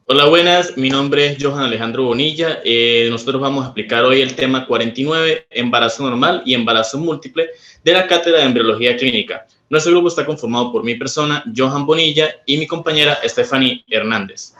Hola, buenas. Mi nombre es Johan Alejandro Bonilla. Nosotros vamos a explicar hoy el tema 49, embarazo normal y embarazo múltiple, de la Cátedra de Embriología Clínica. Nuestro grupo está conformado por mi persona, Johan Bonilla, y mi compañera Stephanie Hernández.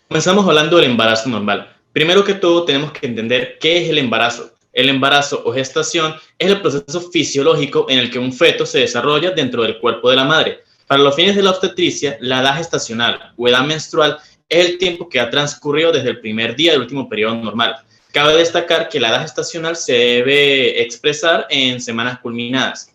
Comenzamos hablando del embarazo normal. Primero que todo, tenemos que entender qué es el embarazo. El embarazo o gestación es el proceso fisiológico en el que un feto se desarrolla dentro del cuerpo de la madre. Para los fines de la obstetricia, la edad gestacional o edad menstrual es el tiempo que ha transcurrido desde el primer día del último periodo normal. Cabe destacar que la edad gestacional se debe expresar en semanas culminadas.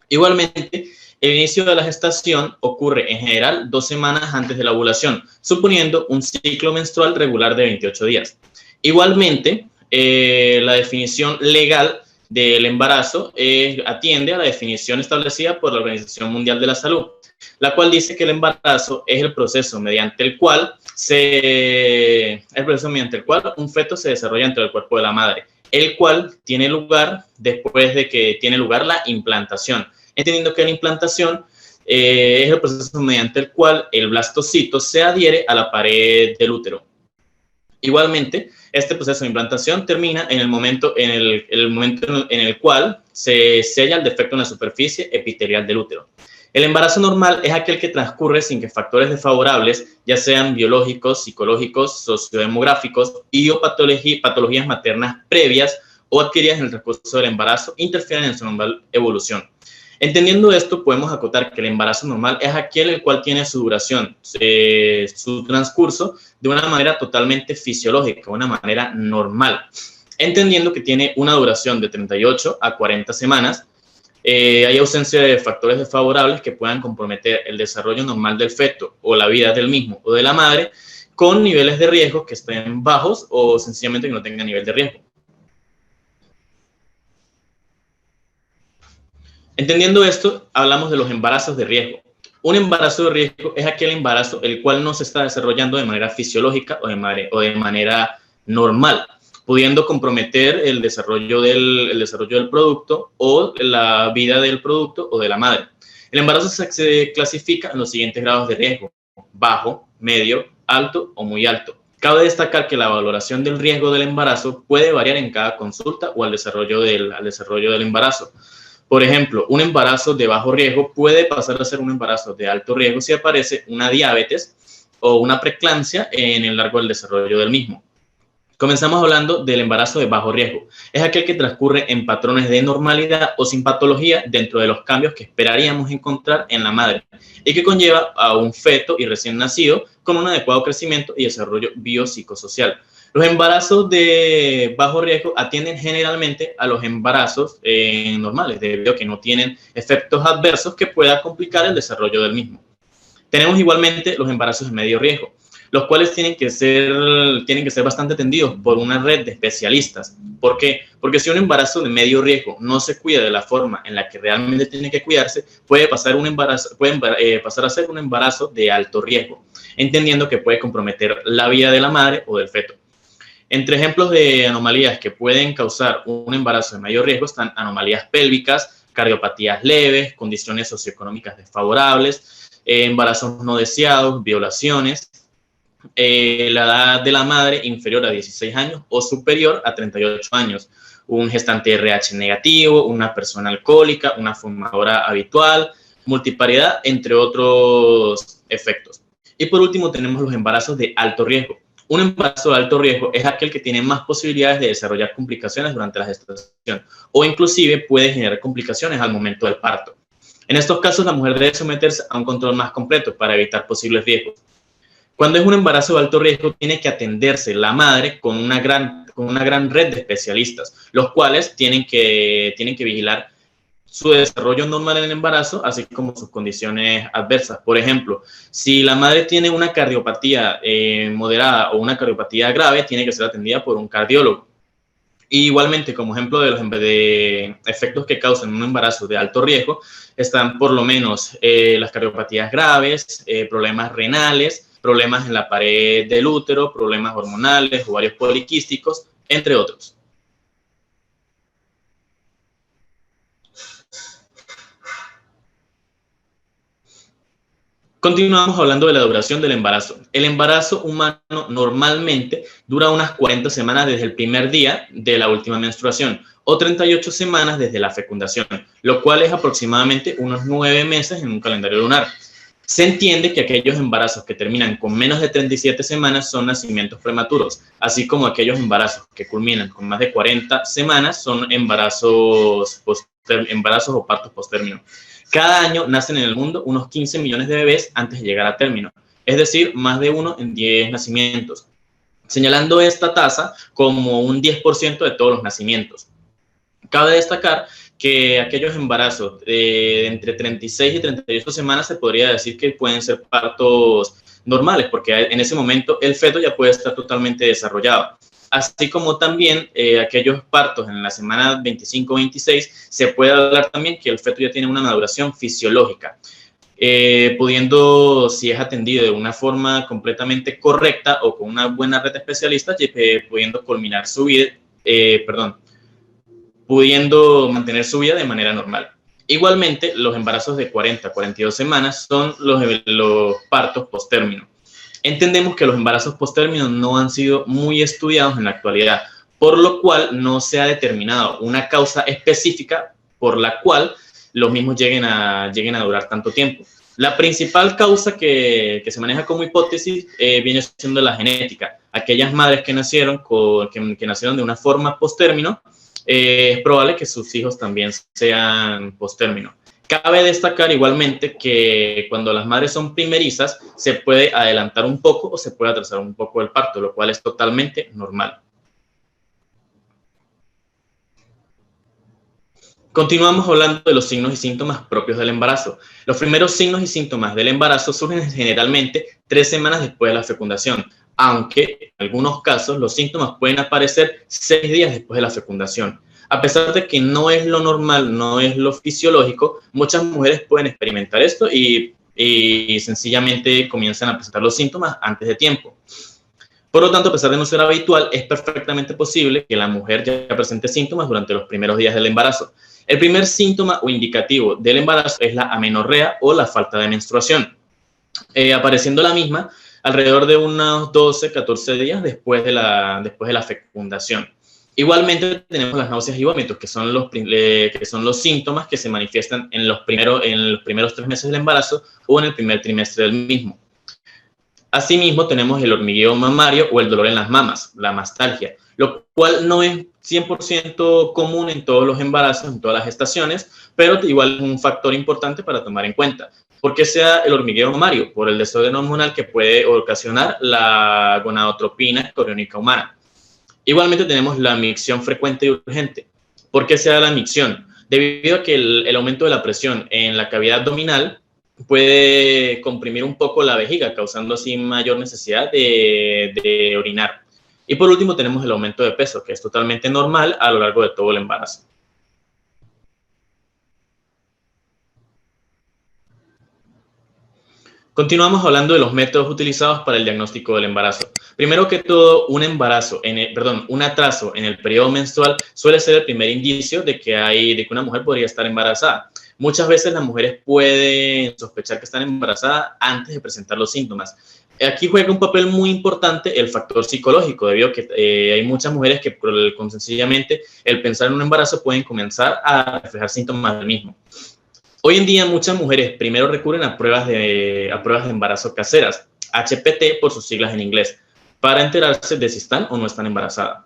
Igualmente, el inicio de la gestación ocurre en general 2 semanas antes de la ovulación, suponiendo un ciclo menstrual regular de 28 días. Igualmente, la definición legal del embarazo atiende a la definición establecida por la Organización Mundial de la Salud, la cual dice que el embarazo es el proceso mediante el cual un feto se desarrolla dentro del cuerpo de la madre, el cual tiene lugar después de que tiene lugar la implantación, entendiendo que la implantación es el proceso mediante el cual el blastocito se adhiere a la pared del útero. Igualmente, este proceso de implantación termina en el momento en el cual se sella el defecto en la superficie epitelial del útero. El embarazo normal es aquel que transcurre sin que factores desfavorables, ya sean biológicos, psicológicos, sociodemográficos y o patologías maternas previas o adquiridas en el transcurso del embarazo, interfieran en su normal evolución. Entendiendo esto, podemos acotar que el embarazo normal es aquel el cual tiene su duración, su transcurso de una manera totalmente fisiológica, una manera normal, entendiendo que tiene una duración de 38 a 40 semanas. Hay ausencia de factores desfavorables que puedan comprometer el desarrollo normal del feto o la vida del mismo o de la madre, con niveles de riesgo que estén bajos o sencillamente que no tengan nivel de riesgo. Entendiendo esto, hablamos de los embarazos de riesgo. Un embarazo de riesgo es aquel embarazo el cual no se está desarrollando de manera fisiológica o de manera normal, pudiendo comprometer el desarrollo del producto o la vida del producto o de la madre. El embarazo se clasifica en los siguientes grados de riesgo: bajo, medio, alto o muy alto. Cabe destacar que la valoración del riesgo del embarazo puede variar en cada consulta o al desarrollo del embarazo. Por ejemplo, un embarazo de bajo riesgo puede pasar a ser un embarazo de alto riesgo si aparece una diabetes o una preeclampsia en el largo del desarrollo del mismo. Comenzamos hablando del embarazo de bajo riesgo. Es aquel que transcurre en patrones de normalidad o sin patología dentro de los cambios que esperaríamos encontrar en la madre y que conlleva a un feto y recién nacido con un adecuado crecimiento y desarrollo biopsicosocial. Los embarazos de bajo riesgo atienden generalmente a los embarazos normales, debido a que no tienen efectos adversos que puedan complicar el desarrollo del mismo. Tenemos igualmente los embarazos de medio riesgo, los cuales tienen que ser bastante atendidos por una red de especialistas. ¿Por qué? Porque si un embarazo de medio riesgo no se cuida de la forma en la que realmente tiene que cuidarse, puede pasar a ser un embarazo de alto riesgo, entendiendo que puede comprometer la vida de la madre o del feto. Entre ejemplos de anomalías que pueden causar un embarazo de mayor riesgo están anomalías pélvicas, cardiopatías leves, condiciones socioeconómicas desfavorables, embarazos no deseados, violaciones, la edad de la madre inferior a 16 años o superior a 38 años, un gestante RH negativo, una persona alcohólica, una fumadora habitual, multiparidad, entre otros efectos. Y por último tenemos los embarazos de alto riesgo. Un embarazo de alto riesgo es aquel que tiene más posibilidades de desarrollar complicaciones durante la gestación o inclusive puede generar complicaciones al momento del parto. En estos casos, la mujer debe someterse a un control más completo para evitar posibles riesgos. Cuando es un embarazo de alto riesgo, tiene que atenderse la madre con una gran red de especialistas, los cuales tienen que vigilar su desarrollo normal en el embarazo, así como sus condiciones adversas. Por ejemplo, si la madre tiene una cardiopatía moderada o una cardiopatía grave, tiene que ser atendida por un cardiólogo. Y igualmente, como ejemplo de efectos que causan un embarazo de alto riesgo, están por lo menos las cardiopatías graves, problemas renales, problemas en la pared del útero, problemas hormonales, ovarios poliquísticos, entre otros. Continuamos hablando de la duración del embarazo. El embarazo humano normalmente dura unas 40 semanas desde el primer día de la última menstruación o 38 semanas desde la fecundación, lo cual es aproximadamente unos 9 meses en un calendario lunar. Se entiende que aquellos embarazos que terminan con menos de 37 semanas son nacimientos prematuros, así como aquellos embarazos que culminan con más de 40 semanas son embarazos o partos posttérmino. Cada año nacen en el mundo unos 15 millones de bebés antes de llegar a término, es decir, más de 1 en 10 nacimientos, señalando esta tasa como un 10% de todos los nacimientos. Cabe destacar que aquellos embarazos de entre 36 y 38 semanas se podría decir que pueden ser partos normales, porque en ese momento el feto ya puede estar totalmente desarrollado. Así como también aquellos partos en la semana 25-26, se puede hablar también que el feto ya tiene una maduración fisiológica, pudiendo, si es atendido de una forma completamente correcta o con una buena red de especialistas, pudiendo culminar su vida, pudiendo mantener su vida de manera normal. Igualmente, los embarazos de 40 a 42 semanas son los partos posttérmino. Entendemos que los embarazos posttérmino no han sido muy estudiados en la actualidad, por lo cual no se ha determinado una causa específica por la cual los mismos lleguen a durar tanto tiempo. La principal causa que se maneja como hipótesis viene siendo la genética. Aquellas madres que nacieron de una forma posttérmino, es probable que sus hijos también sean posttérmino. Cabe destacar igualmente que cuando las madres son primerizas se puede adelantar un poco o se puede atrasar un poco el parto, lo cual es totalmente normal. Continuamos hablando de los signos y síntomas propios del embarazo. Los primeros signos y síntomas del embarazo surgen generalmente 3 semanas después de la fecundación, aunque en algunos casos los síntomas pueden aparecer 6 días después de la fecundación. A pesar de que no es lo normal, no es lo fisiológico, muchas mujeres pueden experimentar esto y sencillamente comienzan a presentar los síntomas antes de tiempo. Por lo tanto, a pesar de no ser habitual, es perfectamente posible que la mujer ya presente síntomas durante los primeros días del embarazo. El primer síntoma o indicativo del embarazo es la amenorrea o la falta de menstruación, apareciendo la misma alrededor de unos 12-14 días después de la fecundación. Igualmente tenemos las náuseas y vómitos, que son los síntomas que se manifiestan en los primeros 3 meses del embarazo o en el primer trimestre del mismo. Asimismo, tenemos el hormigueo mamario o el dolor en las mamas, la mastalgia, lo cual no es 100% común en todos los embarazos, en todas las gestaciones, pero igual es un factor importante para tomar en cuenta. ¿Por qué se da el hormigueo mamario? Por el desorden hormonal que puede ocasionar la gonadotropina coriónica humana. Igualmente tenemos la micción frecuente y urgente. ¿Por qué se da la micción? Debido a que el aumento de la presión en la cavidad abdominal puede comprimir un poco la vejiga, causando así mayor necesidad de orinar. Y por último tenemos el aumento de peso, que es totalmente normal a lo largo de todo el embarazo. Continuamos hablando de los métodos utilizados para el diagnóstico del embarazo. Primero que todo, un atraso en el periodo menstrual suele ser el primer indicio de que una mujer podría estar embarazada. Muchas veces las mujeres pueden sospechar que están embarazadas antes de presentar los síntomas. Aquí juega un papel muy importante el factor psicológico, debido a que hay muchas mujeres que con sencillamente el pensar en un embarazo pueden comenzar a reflejar síntomas del mismo. Hoy en día muchas mujeres primero recurren a pruebas de embarazo caseras, HPT por sus siglas en inglés, para enterarse de si están o no están embarazadas.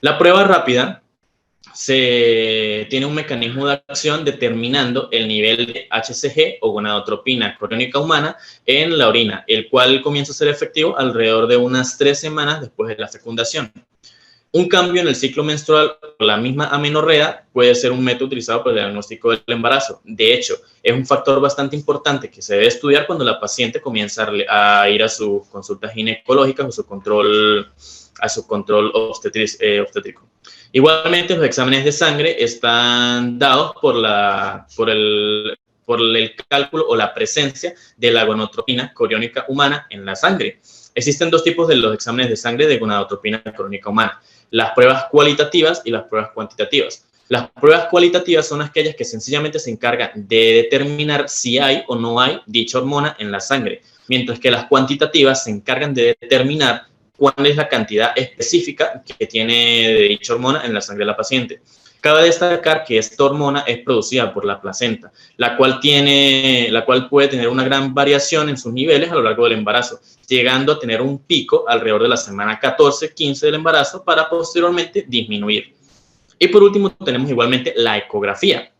La prueba rápida tiene un mecanismo de acción determinando el nivel de HCG o gonadotropina coriónica humana en la orina, el cual comienza a ser efectivo alrededor de unas 3 semanas después de la fecundación. Un cambio en el ciclo menstrual o la misma amenorrea puede ser un método utilizado para el diagnóstico del embarazo. De hecho, es un factor bastante importante que se debe estudiar cuando la paciente comienza a ir a sus consultas ginecológicas o a su control obstétrico. Igualmente, los exámenes de sangre están dados por el cálculo o la presencia de la gonadotropina coriónica humana en la sangre. Existen 2 tipos de los exámenes de sangre de gonadotropina coriónica humana: las pruebas cualitativas y las pruebas cuantitativas. Las pruebas cualitativas son aquellas que sencillamente se encargan de determinar si hay o no hay dicha hormona en la sangre, mientras que las cuantitativas se encargan de determinar cuál es la cantidad específica que tiene de dicha hormona en la sangre de la paciente. Cabe destacar que esta hormona es producida por la placenta, la cual puede tener una gran variación en sus niveles a lo largo del embarazo, llegando a tener un pico alrededor de la semana 14-15 del embarazo para posteriormente disminuir. Y por último tenemos igualmente la ecografía.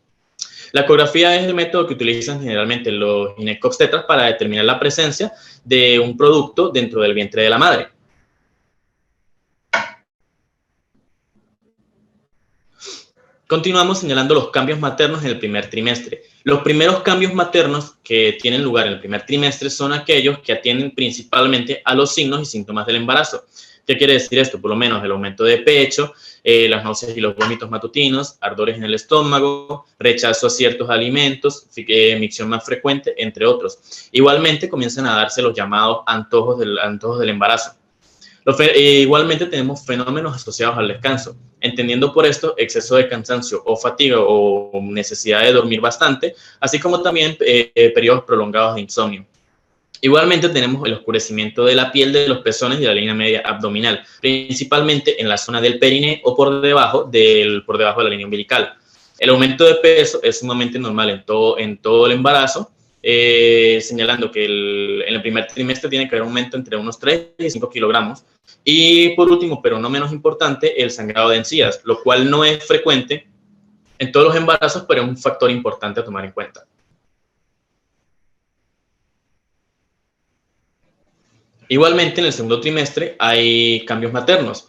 La ecografía es el método que utilizan generalmente los ginecobstetras para determinar la presencia de un producto dentro del vientre de la madre. Continuamos señalando los cambios maternos en el primer trimestre. Los primeros cambios maternos que tienen lugar en el primer trimestre son aquellos que atienden principalmente a los signos y síntomas del embarazo. ¿Qué quiere decir esto? Por lo menos el aumento de pecho, las náuseas y los vómitos matutinos, ardores en el estómago, rechazo a ciertos alimentos, micción más frecuente, entre otros. Igualmente comienzan a darse los llamados antojos del embarazo. Igualmente tenemos fenómenos asociados al descanso, entendiendo por esto exceso de cansancio o fatiga o necesidad de dormir bastante, así como también periodos prolongados de insomnio. Igualmente tenemos el oscurecimiento de la piel de los pezones y la línea media abdominal, principalmente en la zona del periné o por debajo de la línea umbilical. El aumento de peso es sumamente normal en todo el embarazo, señalando que en el primer trimestre tiene que haber un aumento entre unos 3 y 5 kilogramos. Y por último, pero no menos importante, el sangrado de encías, lo cual no es frecuente en todos los embarazos, pero es un factor importante a tomar en cuenta. Igualmente, en el segundo trimestre hay cambios maternos.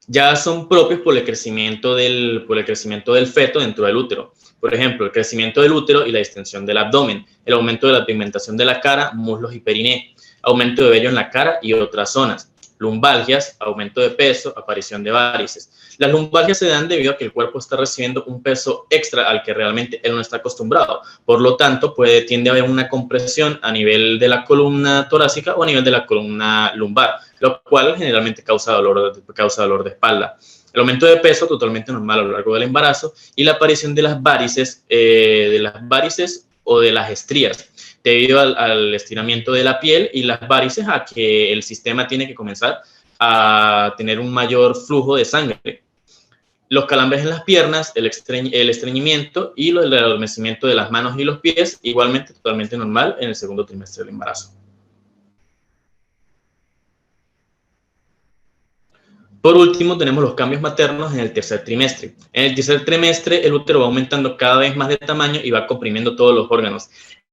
Ya son propios por el crecimiento del feto dentro del útero. Por ejemplo, el crecimiento del útero y la distensión del abdomen, el aumento de la pigmentación de la cara, muslos y periné, aumento de vello en la cara y otras zonas, lumbalgias, aumento de peso, aparición de varices. Las lumbalgias se dan debido a que el cuerpo está recibiendo un peso extra al que realmente él no está acostumbrado. Por lo tanto, tiende a haber una compresión a nivel de la columna torácica o a nivel de la columna lumbar, lo cual generalmente causa dolor de espalda. El aumento de peso totalmente normal a lo largo del embarazo y la aparición de las varices o de las estrías, debido al estiramiento de la piel y las varices a que el sistema tiene que comenzar a tener un mayor flujo de sangre. Los calambres en las piernas, el estreñimiento y el adormecimiento de las manos y los pies, igualmente totalmente normal en el segundo trimestre del embarazo. Por último, tenemos los cambios maternos en el tercer trimestre. En el tercer trimestre, el útero va aumentando cada vez más de tamaño y va comprimiendo todos los órganos,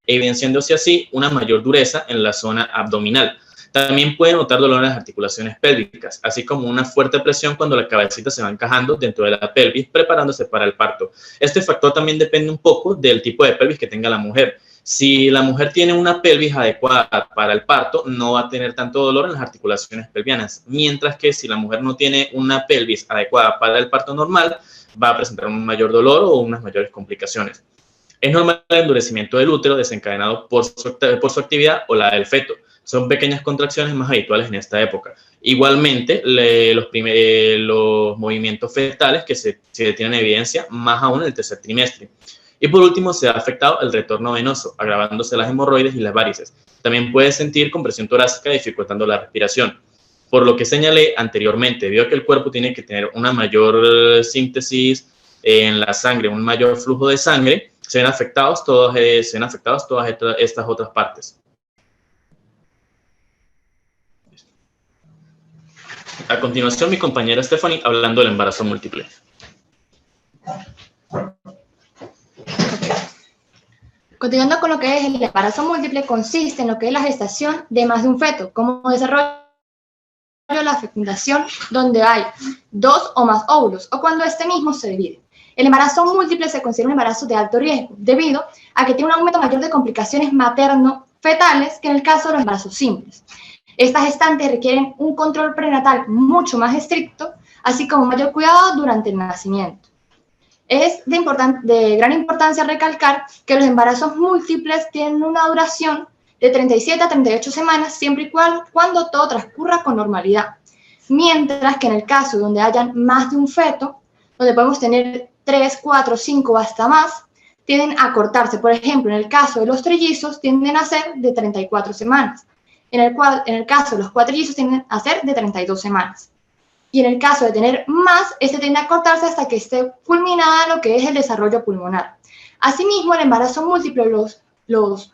evidenciándose así una mayor dureza en la zona abdominal. También puede notar dolor en las articulaciones pélvicas, así como una fuerte presión cuando la cabecita se va encajando dentro de la pelvis, preparándose para el parto. Este factor también depende un poco del tipo de pelvis que tenga la mujer. Si la mujer tiene una pelvis adecuada para el parto, no va a tener tanto dolor en las articulaciones pelvianas, mientras que si la mujer no tiene una pelvis adecuada para el parto normal, va a presentar un mayor dolor o unas mayores complicaciones. Es normal el endurecimiento del útero desencadenado por su actividad o la del feto. Son pequeñas contracciones más habituales en esta época. Igualmente, los movimientos fetales que se tienen en evidencia más aún en el tercer trimestre. Y por último, se ha afectado el retorno venoso, agravándose las hemorroides y las varices. También puede sentir compresión torácica dificultando la respiración. Por lo que señalé anteriormente, debido a que el cuerpo tiene que tener una mayor síntesis en la sangre, un mayor flujo de sangre, se ven afectadas todas estas otras partes. A continuación, mi compañera Stephanie hablando del embarazo múltiple. Continuando con lo que es el embarazo múltiple, consiste en lo que es la gestación de más de un feto, como desarrollo la fecundación, donde hay 2 o más óvulos, o cuando este mismo se divide. El embarazo múltiple se considera un embarazo de alto riesgo, debido a que tiene un aumento mayor de complicaciones materno-fetales que en el caso de los embarazos simples. Estas gestantes requieren un control prenatal mucho más estricto, así como mayor cuidado durante el nacimiento. Es de gran importancia recalcar que los embarazos múltiples tienen una duración de 37 a 38 semanas, siempre y cuando todo transcurra con normalidad. Mientras que en el caso donde hayan más de un feto, donde podemos tener 3, 4, 5 hasta más, tienden a cortarse. Por ejemplo, en el caso de los trellizos, tienden a ser de 34 semanas. En el caso de los cuatrillizos, tienden a ser de 32 semanas. Y en el caso de tener más, este tiende a cortarse hasta que esté culminada lo que es el desarrollo pulmonar. Asimismo, el embarazo múltiple, los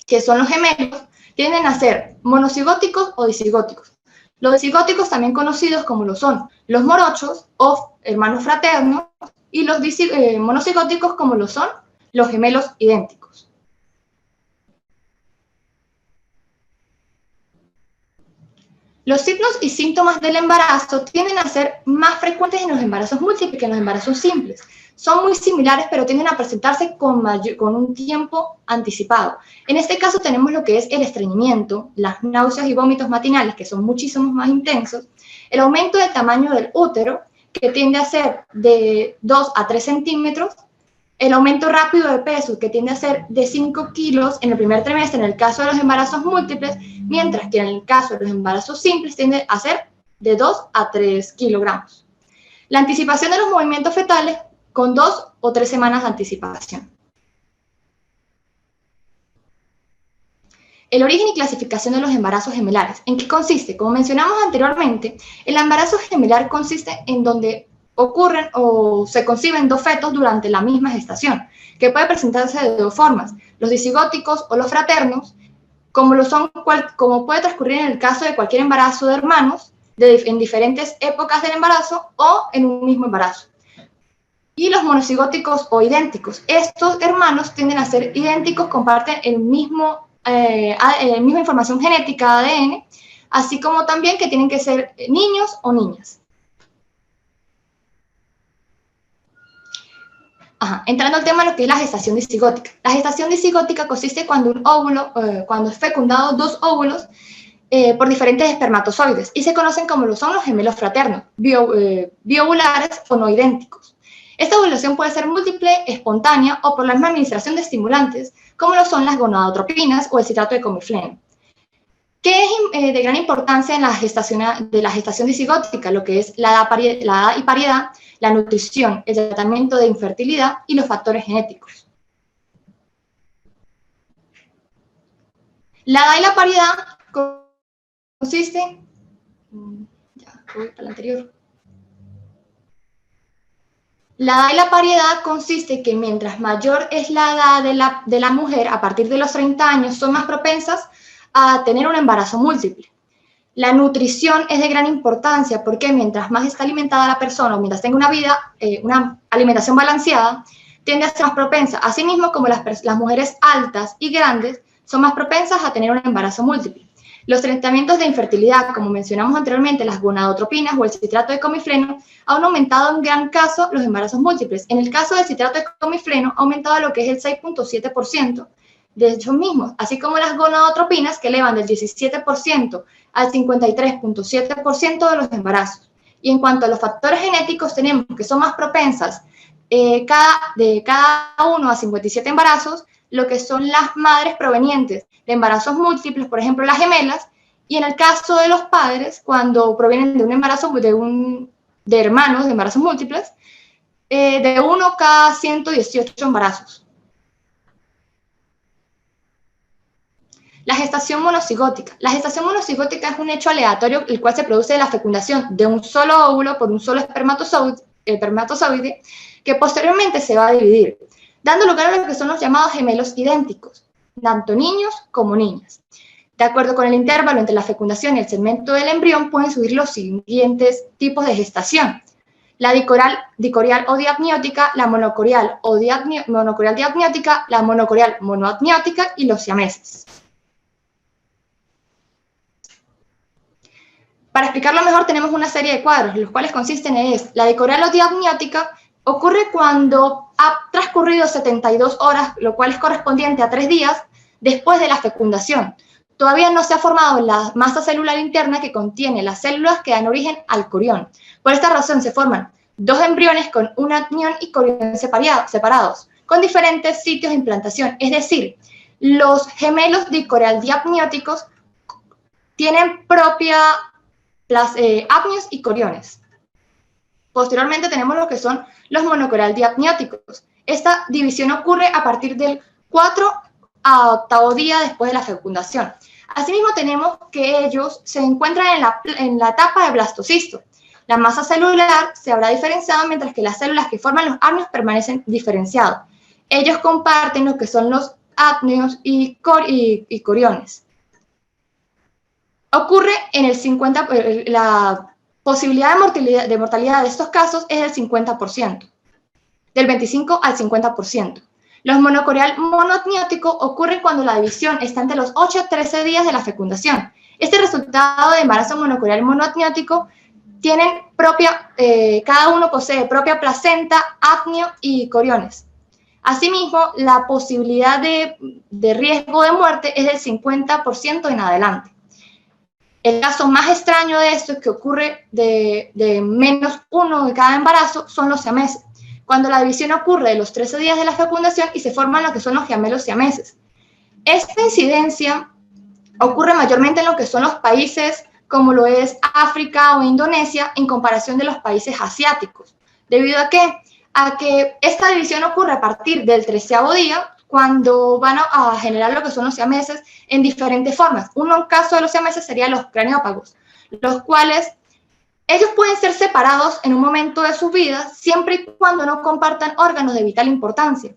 que son los gemelos, tienden a ser monocigóticos o disigóticos. Los disigóticos, también conocidos como lo son los morochos o hermanos fraternos, y los monocigóticos como lo son los gemelos idénticos. Los signos y síntomas del embarazo tienden a ser más frecuentes en los embarazos múltiples que en los embarazos simples. Son muy similares, pero tienden a presentarse con un tiempo anticipado. En este caso tenemos lo que es el estreñimiento, las náuseas y vómitos matinales, que son muchísimo más intensos, el aumento del tamaño del útero, que tiende a ser de 2 a 3 centímetros, el aumento rápido de peso, que tiende a ser de 5 kilos en el primer trimestre en el caso de los embarazos múltiples, mientras que en el caso de los embarazos simples tiende a ser de 2 a 3 kilogramos. La anticipación de los movimientos fetales con 2 o 3 semanas de anticipación. El origen y clasificación de los embarazos gemelares. ¿En qué consiste? Como mencionamos anteriormente, el embarazo gemelar consiste en donde ocurren o se conciben dos fetos durante la misma gestación, que puede presentarse de dos formas, los disigóticos o los fraternos, como puede transcurrir en el caso de cualquier embarazo de hermanos, en diferentes épocas del embarazo o en un mismo embarazo. Y los monocigóticos o idénticos. Estos hermanos tienden a ser idénticos, comparten misma información genética, ADN, así como también que tienen que ser niños o niñas. Entrando al tema de lo que es la gestación disigótica. La gestación disigótica consiste cuando un óvulo, cuando es fecundado dos óvulos por diferentes espermatozoides, y se conocen como lo son los gemelos fraternos, biovulares o no idénticos. Esta ovulación puede ser múltiple, espontánea o por la misma administración de estimulantes, como lo son las gonadotropinas o el citrato de comifeno. ¿Qué es de gran importancia en la gestación disigótica? Lo que es la edad y pariedad, la nutrición, el tratamiento de infertilidad y los factores genéticos. La edad y la pariedad consiste... Ya, voy para la anterior. La edad y la pariedad consiste que mientras mayor es la edad de la mujer, a partir de los 30 años, son más propensas a tener un embarazo múltiple. La nutrición es de gran importancia porque mientras más está alimentada la persona o mientras tenga una alimentación balanceada, tiende a ser más propensa. Asimismo, como las mujeres altas y grandes son más propensas a tener un embarazo múltiple. Los tratamientos de infertilidad, como mencionamos anteriormente, las gonadotropinas o el citrato de comifeno, han aumentado en gran caso los embarazos múltiples. En el caso del citrato de comifeno, ha aumentado lo que es el 6.7% de estos mismos, así como las gonadotropinas, que elevan del 17% al 53.7% de los embarazos. Y en cuanto a los factores genéticos, tenemos que son más propensas de cada uno a 57 embarazos, lo que son las madres provenientes de embarazos múltiples, por ejemplo, las gemelas, y en el caso de los padres, cuando provienen de un embarazo de hermanos de embarazos múltiples, de 1 cada 118 embarazos. La gestación monocigótica. La gestación monocigótica es un hecho aleatorio el cual se produce de la fecundación de un solo óvulo por un solo espermatozoide que posteriormente se va a dividir, dando lugar a lo que son los llamados gemelos idénticos, tanto niños como niñas. De acuerdo con el intervalo entre la fecundación y el segmento del embrión, pueden surgir los siguientes tipos de gestación: la dicorial o diapniótica, la monocorial o monocorial diapniótica, la monocorial monoapniótica y los siameses. Para explicarlo mejor, tenemos una serie de cuadros, los cuales consisten en la dicorial o diapniótica. Ocurre cuando ha transcurrido 72 horas, lo cual es correspondiente a 3 días después de la fecundación. Todavía no se ha formado la masa celular interna que contiene las células que dan origen al corión. Por esta razón se forman dos embriones con un apnión y corión separados, con diferentes sitios de implantación. Es decir, los gemelos dicorial diapnióticos tienen apnios y coriones. Posteriormente tenemos lo que son los monocoral diapnióticos. Esta división ocurre a partir del 4 a 8º día después de la fecundación. Asimismo, tenemos que ellos se encuentran en la etapa de blastocisto. La masa celular se habrá diferenciado, mientras que las células que forman los amnios permanecen diferenciados. Ellos comparten lo que son los amnios y coriones. Ocurre en el 50%, la posibilidad de mortalidad de estos casos es del 50%, del 25 al 50%. Los monocoral monoamnióticos ocurren cuando la división está entre los 8 a 13 días de la fecundación. Este resultado de embarazo monocoral monoamniótico tienen cada uno posee propia placenta, amnio y coriones. Asimismo, la posibilidad de riesgo de muerte es del 50% en adelante. El caso más extraño de esto, que ocurre de -1 de cada embarazo, son los siameses, cuando la división ocurre de los 13 días de la fecundación y se forman lo que son los gemelos siameses. Esta incidencia ocurre mayormente en lo que son los países como lo es África o Indonesia, en comparación de los países asiáticos. ¿Debido a qué? A que esta división ocurre a partir del 13º día, cuando van a generar lo que son los siameses en diferentes formas. Un caso de los siameses serían los craniópagos, los cuales ellos pueden ser separados en un momento de su vida, siempre y cuando no compartan órganos de vital importancia.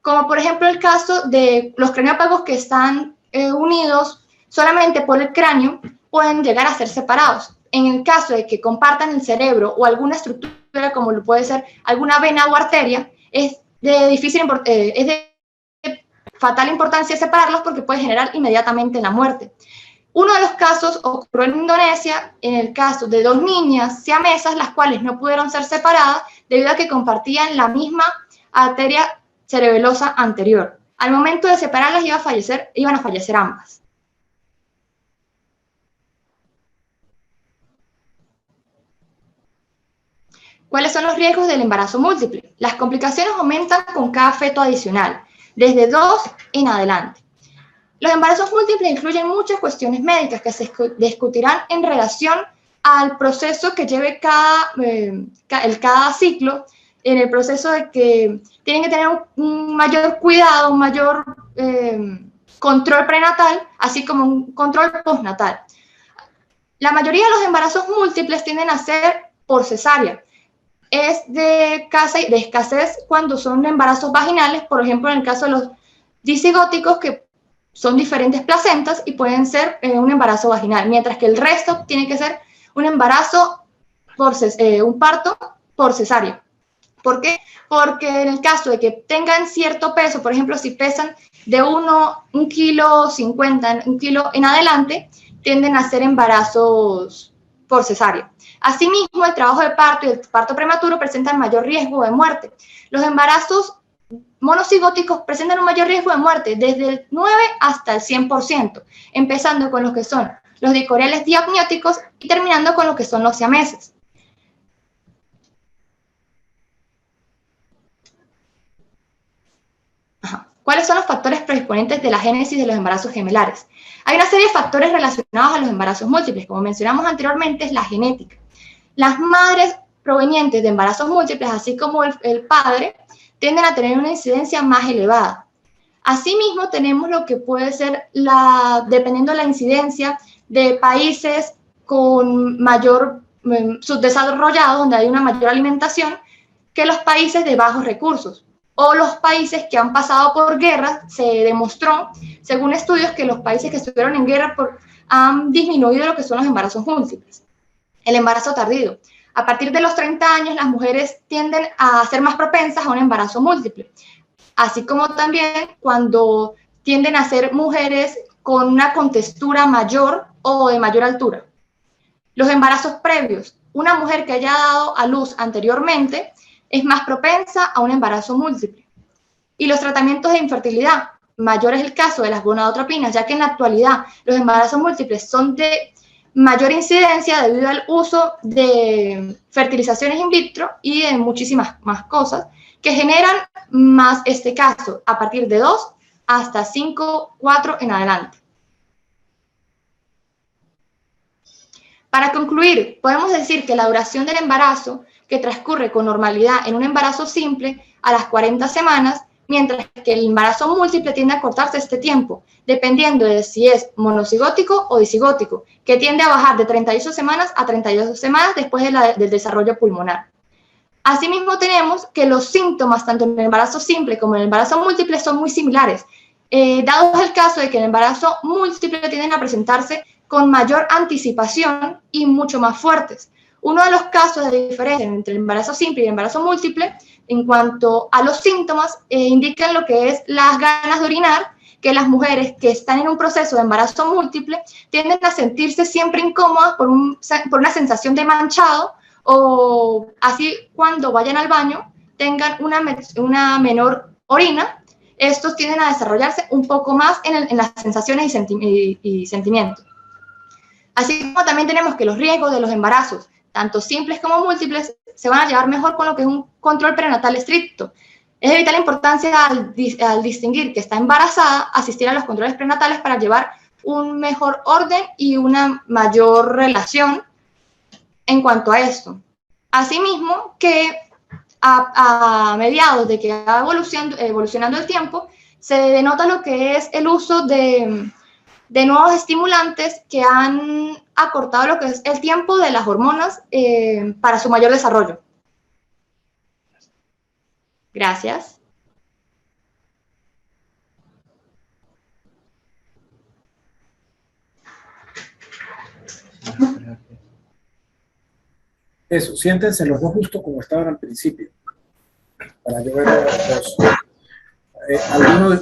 Como por ejemplo el caso de los craniópagos que están unidos solamente por el cráneo, pueden llegar a ser separados. En el caso de que compartan el cerebro o alguna estructura, como lo puede ser alguna vena o arteria, es de fatal importancia separarlos, porque puede generar inmediatamente la muerte. Uno de los casos ocurrió en Indonesia, en el caso de 2 niñas siamesas, las cuales no pudieron ser separadas debido a que compartían la misma arteria cerebelosa anterior. Al momento de separarlas iban a fallecer ambas. ¿Cuáles son los riesgos del embarazo múltiple? Las complicaciones aumentan con cada feto adicional, desde 2 en adelante. Los embarazos múltiples incluyen muchas cuestiones médicas que se discutirán en relación al proceso que lleve cada ciclo, en el proceso de que tienen que tener un mayor cuidado, un mayor control prenatal, así como un control postnatal. La mayoría de los embarazos múltiples tienden a ser por cesárea. Es de escasez cuando son embarazos vaginales, por ejemplo, en el caso de los disigóticos, que son diferentes placentas y pueden ser un embarazo vaginal, mientras que el resto tiene que ser un embarazo un parto por cesárea. ¿Por qué? Porque en el caso de que tengan cierto peso, por ejemplo, si pesan de 1,50 kg, 1 kilo en adelante, tienden a ser embarazos por cesárea. Asimismo, el trabajo de parto y el parto prematuro presentan mayor riesgo de muerte. Los embarazos monocigóticos presentan un mayor riesgo de muerte desde el 9 hasta el 100%, empezando con lo que son los dicorales diapnióticos y terminando con lo que son los siameses. ¿Cuáles son los factores predisponentes de la génesis de los embarazos gemelares? Hay una serie de factores relacionados a los embarazos múltiples. Como mencionamos anteriormente, es la genética. Las madres provenientes de embarazos múltiples, así como el padre, tienden a tener una incidencia más elevada. Asimismo, tenemos lo que puede ser, dependiendo de la incidencia, de países con mayor subdesarrollados, donde hay una mayor alimentación, que los países de bajos recursos. O los países que han pasado por guerra. Se demostró, según estudios, que los países que estuvieron en guerra han disminuido lo que son los embarazos múltiples. El embarazo tardío. A partir de los 30 años, las mujeres tienden a ser más propensas a un embarazo múltiple, así como también cuando tienden a ser mujeres con una contextura mayor o de mayor altura. Los embarazos previos. Una mujer que haya dado a luz anteriormente es más propensa a un embarazo múltiple. Y los tratamientos de infertilidad. Mayor es el caso de las gonadotropinas, ya que en la actualidad los embarazos múltiples son de mayor incidencia debido al uso de fertilizaciones in vitro y de muchísimas más cosas que generan más este caso a partir de 2 hasta 5, 4 en adelante. Para concluir, podemos decir que la duración del embarazo que transcurre con normalidad en un embarazo simple a las 40 semanas, mientras que el embarazo múltiple tiende a cortarse este tiempo, dependiendo de si es monocigótico o disigótico, que tiende a bajar de 38 semanas a 32 semanas después del desarrollo pulmonar. Asimismo, tenemos que los síntomas, tanto en el embarazo simple como en el embarazo múltiple, son muy similares, dado el caso de que el embarazo múltiple tienden a presentarse con mayor anticipación y mucho más fuertes. Uno de los casos de diferencia entre el embarazo simple y el embarazo múltiple, en cuanto a los síntomas, indican lo que es las ganas de orinar, que las mujeres que están en un proceso de embarazo múltiple tienden a sentirse siempre incómodas por una sensación de manchado, o así cuando vayan al baño tengan una menor orina. Estos tienden a desarrollarse un poco más en las sensaciones y sentimientos. Así como también tenemos que los riesgos de los embarazos, tanto simples como múltiples, se van a llevar mejor con lo que es un control prenatal estricto. Es de vital importancia al distinguir que está embarazada, asistir a los controles prenatales para llevar un mejor orden y una mayor relación en cuanto a esto. Asimismo, que a mediados de que va evolucionando el tiempo, se denota lo que es el uso de nuevos estimulantes que han acortado lo que es el tiempo de las hormonas para su mayor desarrollo. Gracias. Eso, siéntense los dos justo como estaban al principio, para yo ver a los dos.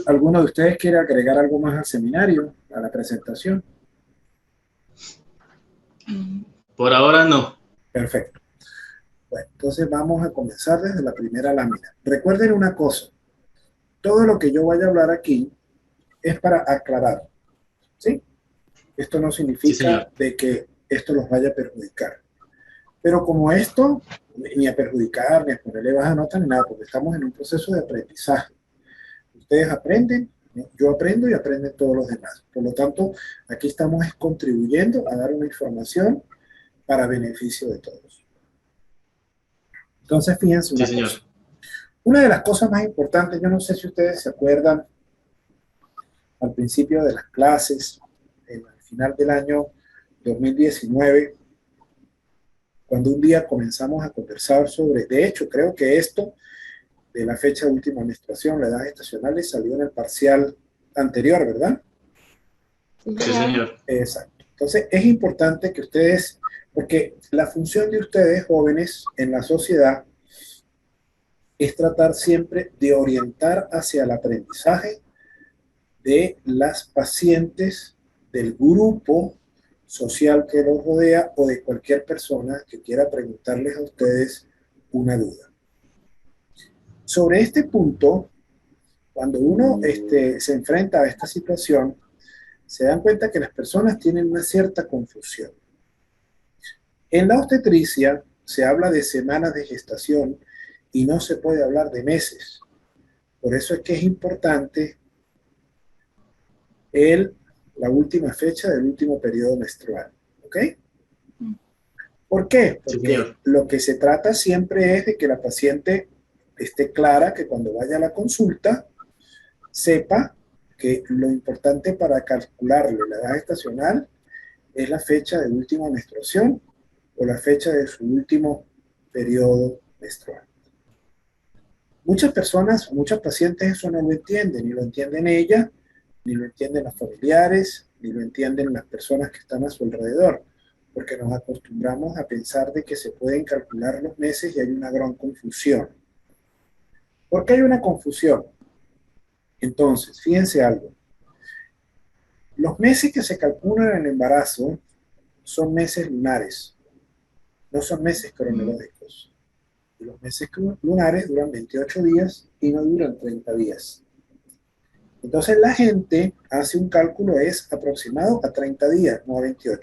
¿Alguno de ustedes quiere agregar algo más al seminario, a la presentación? Por ahora no. Perfecto. Bueno, entonces vamos a comenzar desde la primera lámina. Recuerden una cosa, todo lo que yo vaya a hablar aquí es para aclarar, ¿sí? Esto no significa de que esto los vaya a perjudicar. Pero como esto, ni a perjudicar, ni a ponerle baja nota, ni nada, porque estamos en un proceso de aprendizaje. Ustedes aprenden, yo aprendo y aprenden todos los demás. Por lo tanto, aquí estamos contribuyendo a dar una información para beneficio de todos. Entonces, fíjense una cosa. Una de las cosas más importantes, yo no sé si ustedes se acuerdan, al principio de las clases, al final del año 2019, cuando un día comenzamos a conversar sobre, de hecho, creo que esto de la fecha de última menstruación, la edad gestacional, salió en el parcial anterior, ¿verdad? Sí, señor. Exacto. Entonces, es importante que ustedes, porque la función de ustedes, jóvenes, en la sociedad, es tratar siempre de orientar hacia el aprendizaje de las pacientes, del grupo social que los rodea o de cualquier persona que quiera preguntarles a ustedes una duda. Sobre este punto, cuando uno se enfrenta a esta situación, se dan cuenta que las personas tienen una cierta confusión. En la obstetricia se habla de semanas de gestación y no se puede hablar de meses. Por eso es que es importante la última fecha del último periodo menstrual. ¿Ok? ¿Por qué? Porque lo que se trata siempre es de que la paciente esté clara, que cuando vaya a la consulta sepa que lo importante para calcularle la edad gestacional es la fecha de última menstruación o la fecha de su último periodo menstrual. Muchas personas, muchos pacientes eso no lo entienden, ni lo entienden ella, ni lo entienden los familiares, ni lo entienden las personas que están a su alrededor, porque nos acostumbramos a pensar de que se pueden calcular los meses y hay una gran confusión. ¿Por qué hay una confusión? Entonces, fíjense algo. Los meses que se calculan en el embarazo son meses lunares, no son meses cronológicos. Y los meses lunares duran 28 días y no duran 30 días. Entonces la gente hace un cálculo es aproximado a 30 días, no a 28.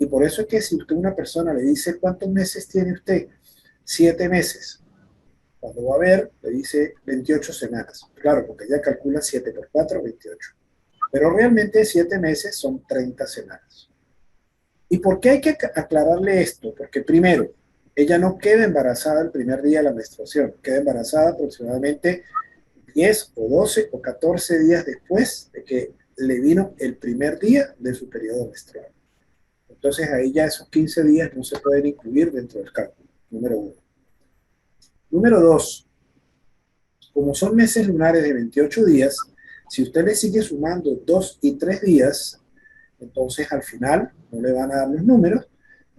Y por eso es que si usted a una persona le dice ¿cuántos meses tiene usted? 7 meses. Cuando va a ver, le dice 28 semanas. Claro, porque ella calcula 7 por 4, 28. Pero realmente 7 meses son 30 semanas. ¿Y por qué hay que aclararle esto? Porque primero, ella no queda embarazada el primer día de la menstruación, queda embarazada aproximadamente 10 o 12 o 14 días después de que le vino el primer día de su periodo menstrual. Entonces ahí ya esos 15 días no se pueden incluir dentro del cálculo, número 1. Número 2, como son meses lunares de 28 días, si usted le sigue sumando 2 y 3 días, entonces al final no le van a dar los números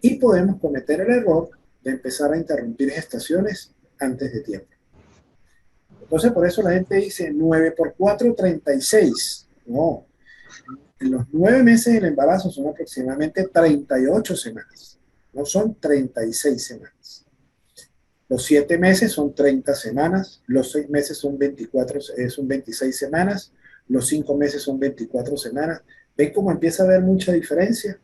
y podemos cometer el error de empezar a interrumpir gestaciones antes de tiempo. Entonces por eso la gente dice 9 por 4, 36. No, en los 9 meses del embarazo son aproximadamente 38 semanas, no son 36 semanas. Los 7 meses son 30 semanas, los 6 meses son 26 semanas, los 5 meses son 24 semanas. ¿Ven cómo empieza a haber mucha diferencia?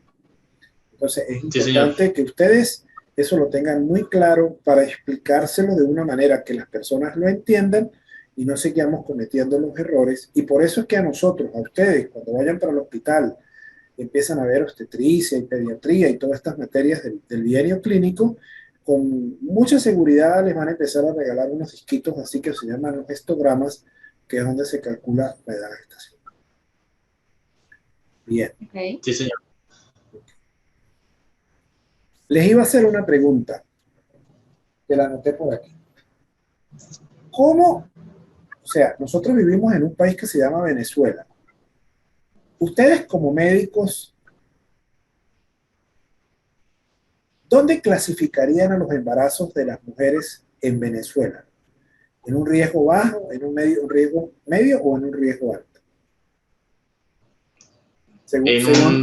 Entonces es importante que ustedes eso lo tengan muy claro para explicárselo de una manera que las personas lo entiendan y no sigamos cometiendo los errores. Y por eso es que a nosotros, a ustedes, cuando vayan para el hospital, empiezan a ver obstetricia y pediatría y todas estas materias del bienio clínico, con mucha seguridad les van a empezar a regalar unos disquitos así que se llaman los histogramas, que es donde se calcula la edad de gestación. Bien. Okay. Sí, señor. Les iba a hacer una pregunta, que la anoté por aquí. ¿Cómo? O sea, nosotros vivimos en un país que se llama Venezuela. Ustedes como médicos, ¿dónde clasificarían a los embarazos de las mujeres en Venezuela? ¿En un riesgo bajo, en un riesgo medio o en un riesgo alto? Un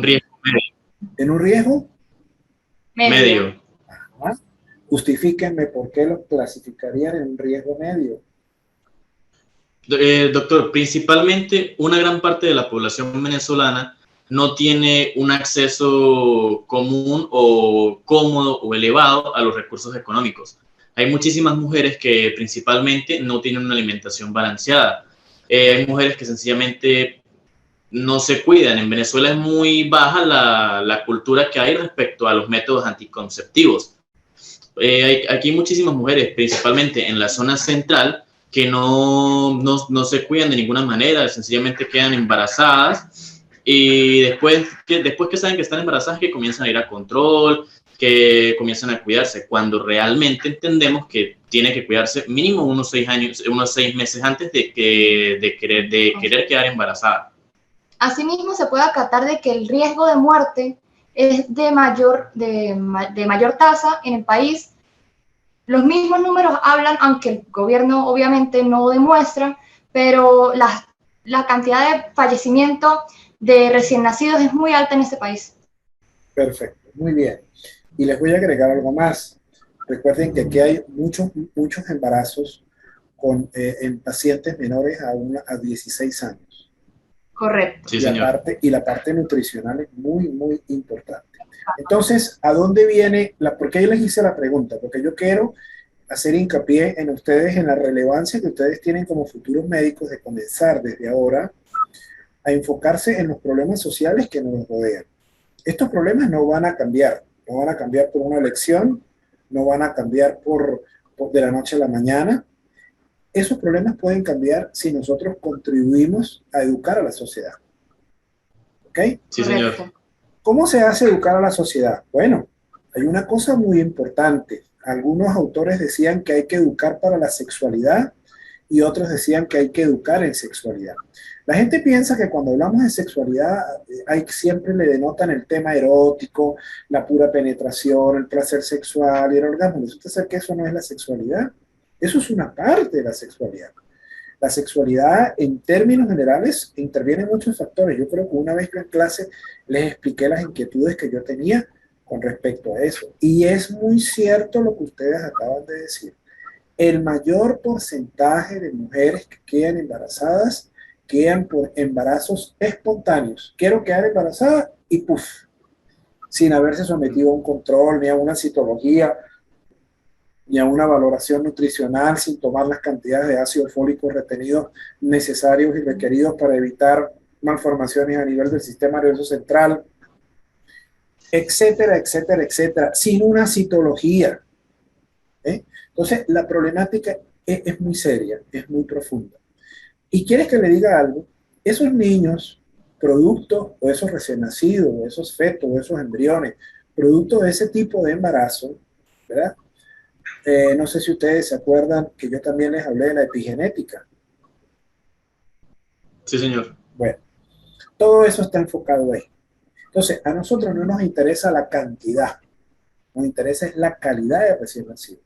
riesgo medio. ¿En un riesgo? Medio. Ajá. Justifíquenme por qué lo clasificarían en un riesgo medio. Doctor, principalmente una gran parte de la población venezolana no tiene un acceso común o cómodo o elevado a los recursos económicos. Hay muchísimas mujeres que principalmente no tienen una alimentación balanceada. Hay mujeres que sencillamente no se cuidan. En Venezuela es muy baja la cultura que hay respecto a los métodos anticonceptivos. Aquí hay muchísimas mujeres, principalmente en la zona central, que no se cuidan de ninguna manera, sencillamente quedan embarazadas y después que saben que están embarazadas, que comienzan a ir a control, que comienzan a cuidarse, cuando realmente entendemos que tiene que cuidarse mínimo unos 6 meses antes de querer quedar embarazada. Asimismo, se puede acatar de que el riesgo de muerte es de mayor tasa en el país. Los mismos números hablan, aunque el gobierno obviamente no demuestra, pero la cantidad de fallecimiento de recién nacidos es muy alta en este país. Perfecto, muy bien. Y les voy a agregar algo más. Recuerden que aquí hay muchos embarazos en pacientes menores a 16 años. Correcto. Sí, señor. Y la parte nutricional es muy, muy importante. Entonces, ¿a dónde viene? ¿Por qué yo les hice la pregunta? Porque yo quiero hacer hincapié en ustedes, en la relevancia que ustedes tienen como futuros médicos de comenzar desde ahora a enfocarse en los problemas sociales que nos rodean. Estos problemas no van a cambiar por una elección, no van a cambiar de la noche a la mañana. Esos problemas pueden cambiar si nosotros contribuimos a educar a la sociedad. ¿Ok? Sí, señor. ¿Cómo se hace educar a la sociedad? Bueno, hay una cosa muy importante. Algunos autores decían que hay que educar para la sexualidad y otros decían que hay que educar en sexualidad. La gente piensa que cuando hablamos de sexualidad siempre le denotan el tema erótico, la pura penetración, el placer sexual y el orgasmo. ¿Resulta ser que eso no es la sexualidad? Eso es una parte de la sexualidad. La sexualidad, en términos generales, interviene en muchos factores. Yo creo que una vez que en clase les expliqué las inquietudes que yo tenía con respecto a eso. Y es muy cierto lo que ustedes acaban de decir. El mayor porcentaje de mujeres que quedan embarazadas quedan por embarazos espontáneos. Quiero quedar embarazada y ¡puf! Sin haberse sometido a un control, ni a una citología, ni a una valoración nutricional, sin tomar las cantidades de ácido fólico retenidos necesarios y requeridos para evitar malformaciones a nivel del sistema nervioso central, etcétera, etcétera, etcétera, sin una citología. Entonces, la problemática es muy seria, es muy profunda. Y quieres que le diga algo, esos niños, producto, o esos recién nacidos, o esos fetos, o esos embriones, producto de ese tipo de embarazo, ¿verdad? No sé si ustedes se acuerdan que yo también les hablé de la epigenética. Sí, señor. Bueno, todo eso está enfocado ahí. Entonces, a nosotros no nos interesa la cantidad, nos interesa es la calidad de recién nacidos.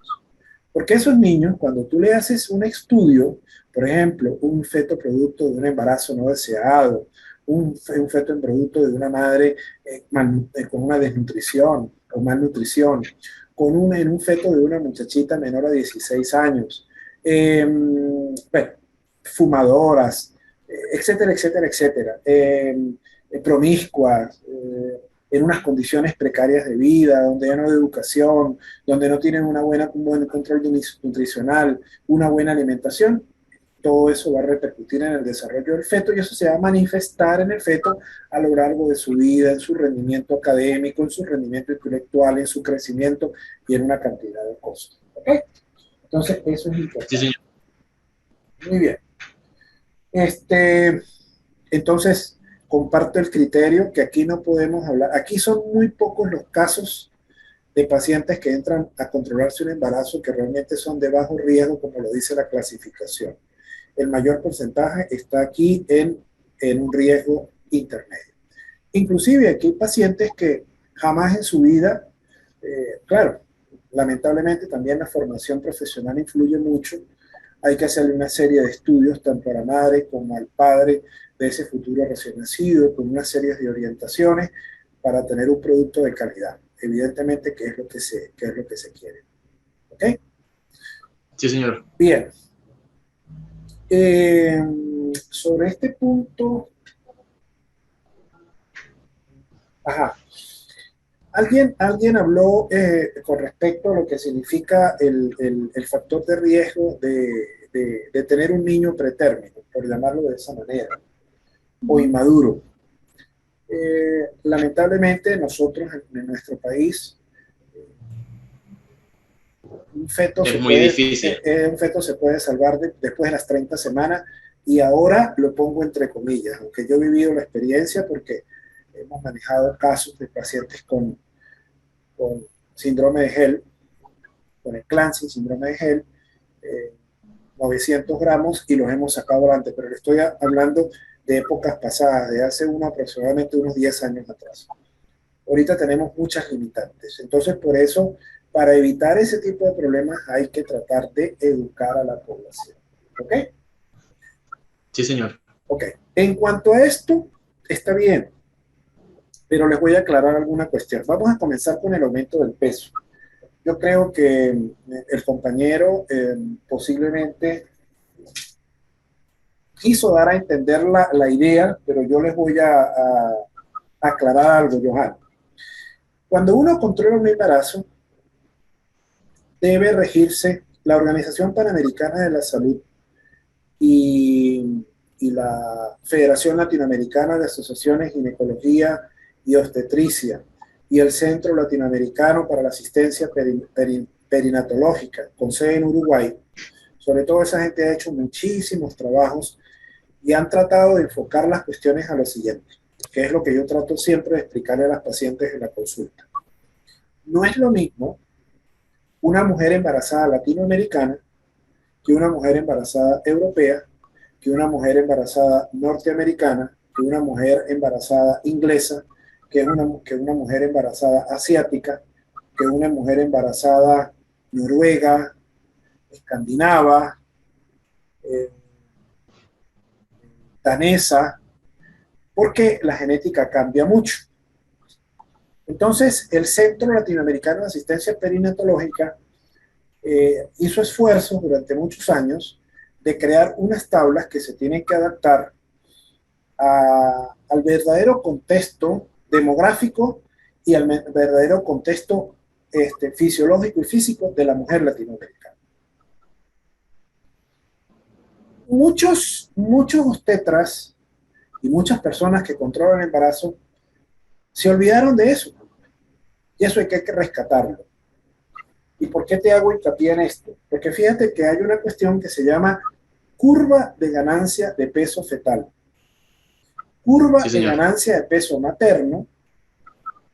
Porque esos niños, cuando tú le haces un estudio, por ejemplo, un feto producto de un embarazo no deseado, un feto en producto de una madre con una desnutrición o malnutrición, en un feto de una muchachita menor a 16 años, bueno, fumadoras, etcétera, etcétera, etcétera, promiscuas, en unas condiciones precarias de vida, donde ya no hay educación, donde no tienen un buen control nutricional, una buena alimentación, todo eso va a repercutir en el desarrollo del feto y eso se va a manifestar en el feto a lo largo de su vida, en su rendimiento académico, en su rendimiento intelectual, en su crecimiento y en una cantidad de cosas. ¿Ok? Entonces, eso es importante. Sí, señor. Muy bien. Entonces, comparto el criterio que aquí no podemos hablar. Aquí son muy pocos los casos de pacientes que entran a controlarse un embarazo que realmente son de bajo riesgo, como lo dice la clasificación. El mayor porcentaje está aquí en un riesgo intermedio. Inclusive aquí hay pacientes que jamás en su vida, claro, lamentablemente también la formación profesional influye mucho. Hay que hacerle una serie de estudios tanto a la madre como al padre de ese futuro recién nacido, con una serie de orientaciones para tener un producto de calidad. Evidentemente, ¿qué es lo que se quiere? ¿Ok? Sí, señor. Bien. Sobre este punto, ajá. Alguien habló con respecto a lo que significa el factor de riesgo de tener un niño pretérmino, por llamarlo de esa manera, o inmaduro. Lamentablemente nosotros en nuestro país, un feto, Es muy difícil. un feto se puede salvar después de las 30 semanas y ahora lo pongo entre comillas, aunque yo he vivido la experiencia porque hemos manejado casos de pacientes con síndrome de Hell, con el Clancy, síndrome de Hell, 900 gramos y los hemos sacado adelante, pero le estoy hablando de épocas pasadas, de hace aproximadamente unos 10 años atrás. Ahorita tenemos muchas limitantes, entonces por eso, para evitar ese tipo de problemas hay que tratar de educar a la población. ¿Ok? Sí, señor. Ok. En cuanto a esto, está bien, pero les voy a aclarar alguna cuestión. Vamos a comenzar con el aumento del peso. Yo creo que el compañero posiblemente quiso dar a entender la idea, pero yo les voy a aclarar algo, Johan. Cuando uno controla un embarazo, debe regirse la Organización Panamericana de la Salud y la Federación Latinoamericana de Asociaciones de Ginecología y Obstetricia y el Centro Latinoamericano para la Asistencia Perinatológica, con sede en Uruguay. Sobre todo esa gente ha hecho muchísimos trabajos y han tratado de enfocar las cuestiones a lo siguiente, que es lo que yo trato siempre de explicarle a las pacientes en la consulta. No es lo mismo una mujer embarazada latinoamericana que una mujer embarazada europea, que una mujer embarazada norteamericana, que una mujer embarazada inglesa, que una mujer embarazada asiática, que una mujer embarazada noruega, escandinava, danesa, porque la genética cambia mucho. Entonces, el Centro Latinoamericano de Asistencia Perinatológica hizo esfuerzos durante muchos años de crear unas tablas que se tienen que adaptar al verdadero contexto demográfico y al verdadero contexto fisiológico y físico de la mujer latinoamericana. Muchos obstetras y muchas personas que controlan el embarazo se olvidaron de eso. Y eso hay que rescatarlo. ¿Y por qué te hago hincapié en esto? Porque fíjate que hay una cuestión que se llama curva de ganancia de peso fetal, curva Sí, de señor. ganancia de peso materno,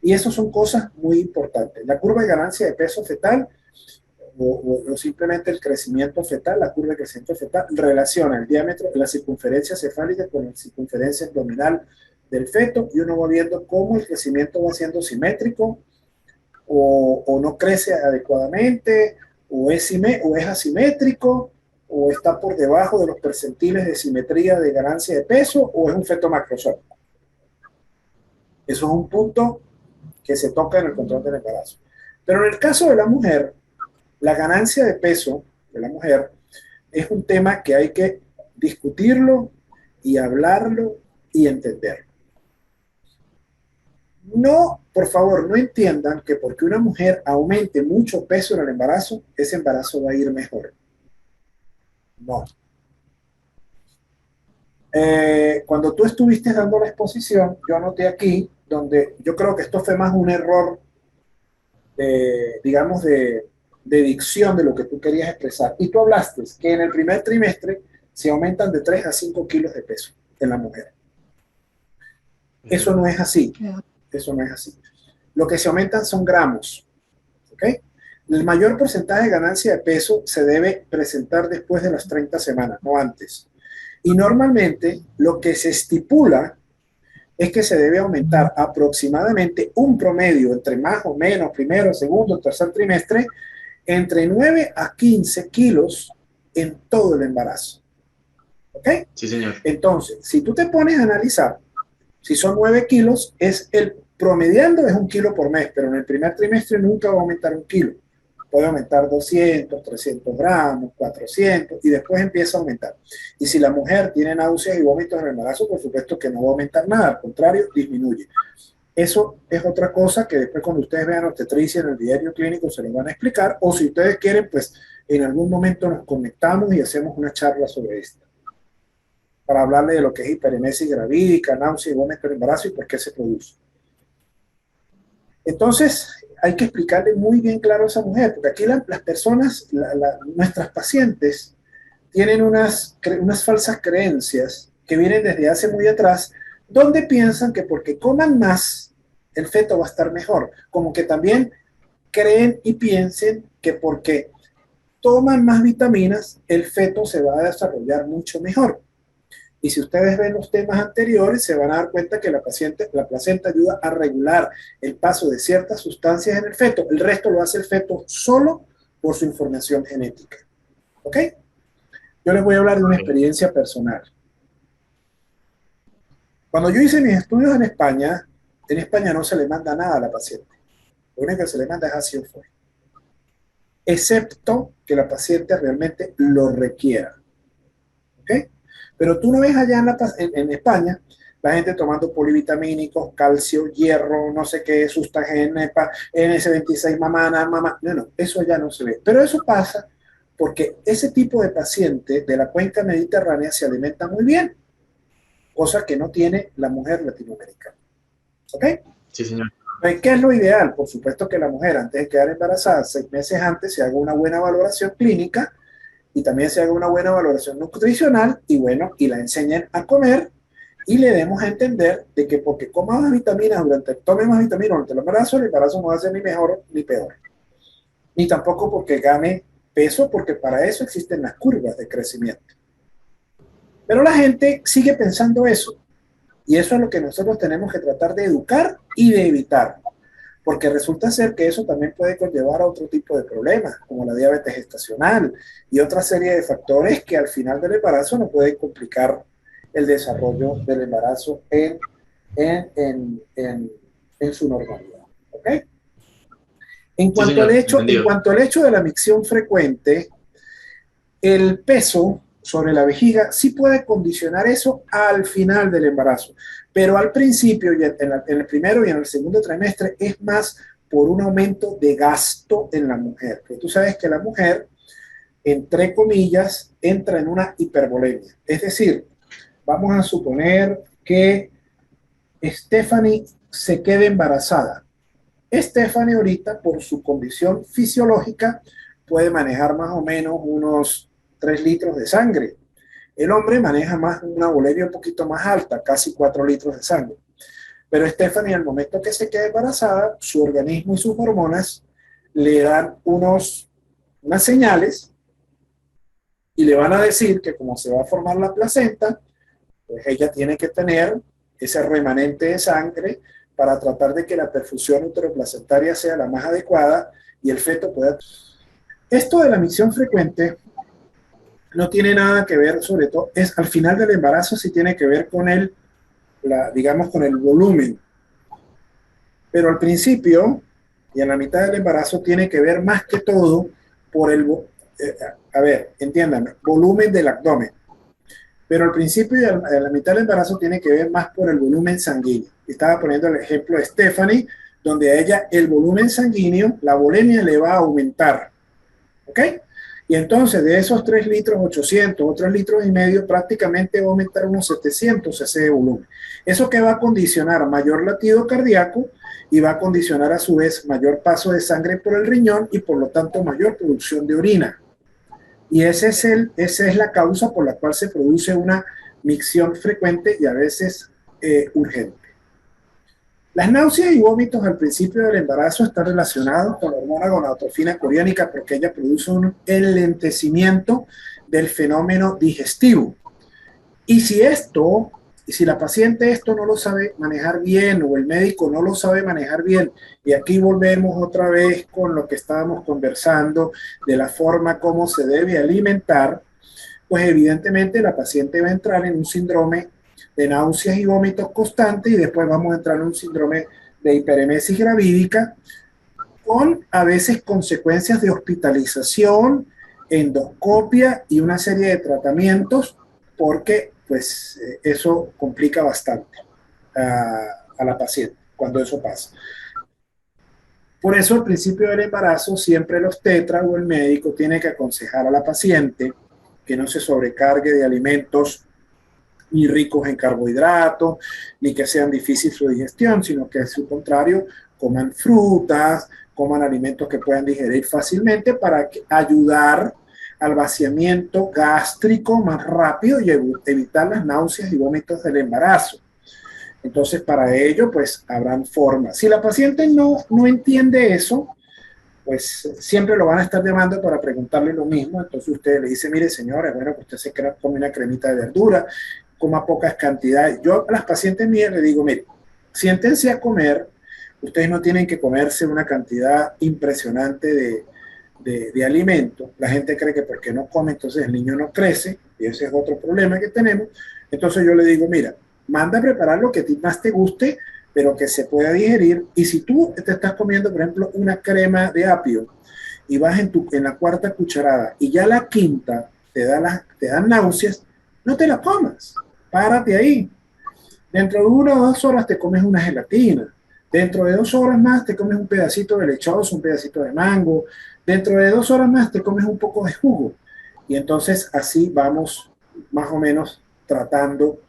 y eso son cosas muy importantes. La curva de ganancia de peso fetal o simplemente el crecimiento fetal, la curva de crecimiento fetal, relaciona el diámetro de la circunferencia cefálica con la circunferencia abdominal del feto, y uno va viendo cómo el crecimiento va siendo simétrico o no crece adecuadamente, o es asimétrico, o está por debajo de los percentiles de simetría de ganancia de peso, o es un feto macrosómico. Eso es un punto que se toca en el control del embarazo. Pero en el caso de la mujer, la ganancia de peso de la mujer es un tema que hay que discutirlo y hablarlo y entenderlo. No, por favor, no entiendan que porque una mujer aumente mucho peso en el embarazo, ese embarazo va a ir mejor. No. Cuando tú estuviste dando la exposición, yo anoté aquí, donde yo creo que esto fue más un error, digamos, de dicción de lo que tú querías expresar. Y tú hablaste que en el primer trimestre se aumentan de 3 a 5 kilos de peso en la mujer. Eso no es así. Eso no es así. Lo que se aumentan son gramos. ¿Ok? El mayor porcentaje de ganancia de peso se debe presentar después de las 30 semanas, no antes. Y normalmente lo que se estipula es que se debe aumentar aproximadamente un promedio entre más o menos primero, segundo, tercer trimestre, entre 9 a 15 kilos en todo el embarazo. ¿Ok? Sí, señor. Entonces, si tú te pones a analizar, si son 9 kilos, es el promediando es 1 kilo por mes, pero en el primer trimestre nunca va a aumentar 1 kilo. Puede aumentar 200, 300 gramos, 400, y después empieza a aumentar. Y si la mujer tiene náuseas y vómitos en el embarazo, por supuesto que no va a aumentar nada, al contrario, disminuye. Eso es otra cosa que después cuando ustedes vean obstetricia en el diario clínico se lo van a explicar, o si ustedes quieren, pues en algún momento nos conectamos y hacemos una charla sobre esto, para hablarle de lo que es hiperemesis gravídica, náusea y vómito en el embarazo y por qué se produce. Entonces, hay que explicarle muy bien claro a esa mujer, porque aquí las personas, nuestras pacientes, tienen unas falsas creencias que vienen desde hace muy atrás, donde piensan que porque coman más, el feto va a estar mejor. Como que también creen y piensen que porque toman más vitaminas, el feto se va a desarrollar mucho mejor. Y si ustedes ven los temas anteriores, se van a dar cuenta que la placenta ayuda a regular el paso de ciertas sustancias en el feto. El resto lo hace el feto solo por su información genética. ¿Ok? Yo les voy a hablar de una experiencia personal. Cuando yo hice mis estudios en España no se le manda nada a la paciente. Lo único que se le manda es ácido fólico, excepto que la paciente realmente lo requiera. ¿Ok? Pero tú no ves allá en España la gente tomando polivitamínicos, calcio, hierro, no sé qué, sustagen, NS26, mamá. No, eso ya no se ve. Pero eso pasa porque ese tipo de paciente de la cuenca mediterránea se alimenta muy bien, cosa que no tiene la mujer latinoamericana. ¿Ok? Sí, señor. ¿Qué es lo ideal? Por supuesto que la mujer, antes de quedar embarazada, 6 meses antes, se haga una buena valoración clínica y también se haga una buena valoración nutricional y bueno, y la enseñen a comer y le demos a entender de que porque coma más vitaminas tome más vitaminas durante el embarazo no va a ser ni mejor ni peor. Ni tampoco porque gane peso, porque para eso existen las curvas de crecimiento. Pero la gente sigue pensando eso. Y eso es lo que nosotros tenemos que tratar de educar y de evitar. Porque resulta ser que eso también puede conllevar a otro tipo de problemas, como la diabetes gestacional y otra serie de factores que al final del embarazo nos pueden complicar el desarrollo del embarazo en su normalidad. ¿Ok? En cuanto al hecho de la micción frecuente, el peso sobre la vejiga sí puede condicionar eso al final del embarazo, pero al principio, y en el primero y en el segundo trimestre, es más por un aumento de gasto en la mujer. Porque tú sabes que la mujer, entre comillas, entra en una hipervolemia. Es decir, vamos a suponer que Stephanie se quede embarazada Stephanie ahorita, por su condición fisiológica, puede manejar más o menos unos 3 litros de sangre. El hombre maneja más una bulimia un poquito más alta, casi 4 litros de sangre. Pero Stephanie, al momento que se queda embarazada, su organismo y sus hormonas le dan unas señales y le van a decir que como se va a formar la placenta, pues ella tiene que tener ese remanente de sangre para tratar de que la perfusión uteroplacentaria sea la más adecuada y el feto pueda... Esto de la micción frecuente no tiene nada que ver, sobre todo, es al final del embarazo sí tiene que ver con digamos, con el volumen. Pero al principio y en la mitad del embarazo tiene que ver más que todo por a ver, entiendan, volumen del abdomen. Pero al principio y a la mitad del embarazo tiene que ver más por el volumen sanguíneo. Estaba poniendo el ejemplo de Stephanie, donde a ella el volumen sanguíneo, la bulimia le va a aumentar. ¿Ok? Y entonces de esos 3 litros 800 o 3 litros y medio, prácticamente va a aumentar unos 700 ese volumen. Eso que va a condicionar mayor latido cardíaco y va a condicionar a su vez mayor paso de sangre por el riñón y por lo tanto mayor producción de orina. Y esa es la causa por la cual se produce una micción frecuente y a veces urgente. Las náuseas y vómitos al principio del embarazo están relacionados con la hormona gonadotrofina coriónica porque ella produce un enlentecimiento del fenómeno digestivo. Y si la paciente esto no lo sabe manejar bien o el médico no lo sabe manejar bien, y aquí volvemos otra vez con lo que estábamos conversando de la forma como se debe alimentar, pues evidentemente la paciente va a entrar en un síndrome de náuseas y vómitos constantes y después vamos a entrar en un síndrome de hiperemesis gravídica con a veces consecuencias de hospitalización, endoscopia y una serie de tratamientos porque pues eso complica bastante a la paciente cuando eso pasa. Por eso al principio del embarazo siempre el obstetra o el médico tiene que aconsejar a la paciente que no se sobrecargue de alimentos ni ricos en carbohidratos, ni que sean difíciles su digestión, sino que a su contrario coman frutas, coman alimentos que puedan digerir fácilmente para ayudar al vaciamiento gástrico más rápido y evitar las náuseas y vómitos del embarazo. Entonces, para ello, pues, habrán formas. Si la paciente no entiende eso, pues siempre lo van a estar llamando para preguntarle lo mismo. Entonces usted le dice, mire señora, bueno, que usted se come una cremita de verdura, coma pocas cantidades. Yo a las pacientes mías le digo, mire, siéntense a comer, ustedes no tienen que comerse una cantidad impresionante de alimento. La gente cree que porque no come, entonces el niño no crece, y ese es otro problema que tenemos. Entonces yo le digo, mira, manda a preparar lo que a ti más te guste, pero que se pueda digerir. Y si tú te estás comiendo, por ejemplo, una crema de apio y vas en la cuarta cucharada y ya la quinta te dan náuseas, no te la comas, párate ahí. Dentro de 1 o 2 horas te comes una gelatina. Dentro de 2 horas más te comes un pedacito de lechoso, un pedacito de mango. Dentro de 2 horas más te comes un poco de jugo. Y entonces así vamos más o menos tratando